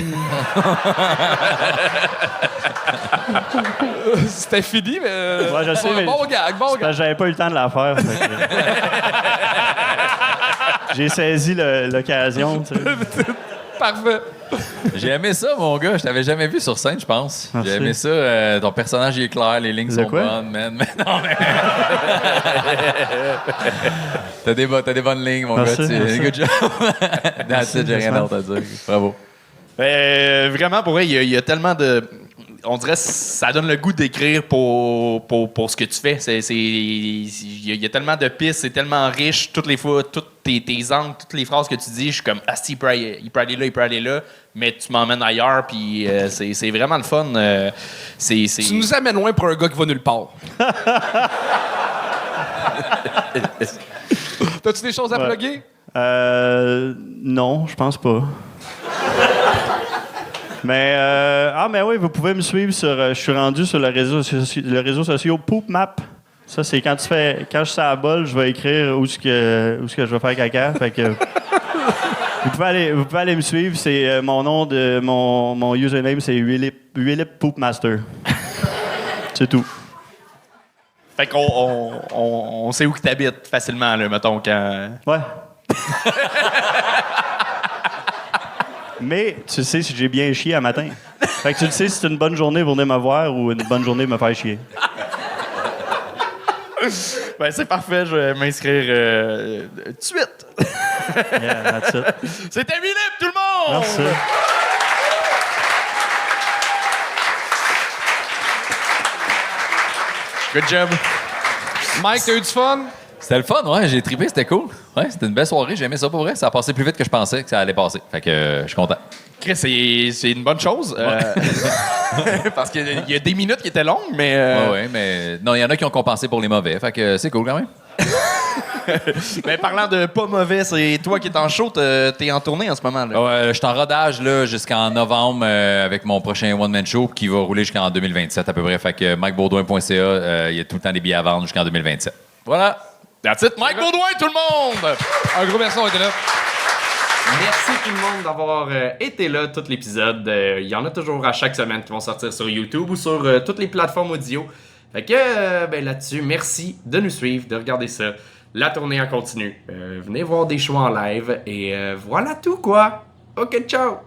C'était fini, mais. Ouais, je sais, mais bon gag. J'avais pas eu le temps de la faire. J'ai saisi l'occasion. Tu sais. Parfait. J'ai aimé ça, mon gars. Je t'avais jamais vu sur scène, je pense. Merci. J'ai aimé ça. Ton personnage il est clair, les lignes sont bonnes, man. Mais non, mais. T'as des bonnes lignes, mon merci, gars. Merci. Good job. That's it, j'ai rien d'autre à dire. Bravo. Vraiment, pour vrai, il y a tellement de. On dirait que ça donne le goût d'écrire pour ce que tu fais. Il y a tellement de pistes, c'est tellement riche. Toutes les fois, toutes tes angles, toutes les phrases que tu dis, je suis comme: ah, si, il peut aller là, mais tu m'emmènes ailleurs, puis c'est vraiment le fun. Tu nous amènes loin pour un gars qui va nulle part. T'as-tu des choses à plugger? Non, je pense pas. Mais mais oui, vous pouvez me suivre sur. Je suis rendu sur le réseau social PoopMap. Ça, c'est quand je suis à la bolle, je vais écrire où est-ce que je vais faire caca. Fait que vous pouvez aller me suivre. C'est mon nom de mon username, c'est Willip Poopmaster. C'est tout. Fait qu'on sait où que t'habites facilement, là, mettons, quand. Ouais. Mais tu sais si j'ai bien chié un matin. Fait que tu le sais si c'est une bonne journée pour venir me voir ou une bonne journée pour me faire chier. Ben, c'est parfait, je vais m'inscrire tout de suite. Yeah, that's it. C'était Willip, tout le monde! Merci. Good job. Mike, t'as eu du fun? C'était le fun, ouais, j'ai trippé, c'était cool. Ouais, c'était une belle soirée, j'ai aimé ça pour vrai. Ça a passé plus vite que je pensais que ça allait passer. Fait que je suis content. Chris, c'est une bonne chose. Parce qu'il y a des minutes qui étaient longues, mais. Ouais, mais. Non, il y en a qui ont compensé pour les mauvais. Fait que c'est cool quand même. Mais parlant de pas mauvais, c'est toi qui es en show, t'es en tournée en ce moment. Là. Ouais, je suis en rodage là, jusqu'en novembre avec mon prochain one-man show qui va rouler jusqu'en 2027 à peu près. Fait que MikeBaudouin.ca, il y a tout le temps des billets à vendre jusqu'en 2027. Voilà. That's it. Mike Baudouin, tout le monde! Un gros merci d'avoir été là. Merci tout le monde d'avoir été là tout l'épisode. Il y en a toujours à chaque semaine qui vont sortir sur YouTube ou sur toutes les plateformes audio. Fait que là-dessus, merci de nous suivre, de regarder ça. La tournée en continu. Venez voir des shows en live et voilà tout quoi. Ok, ciao!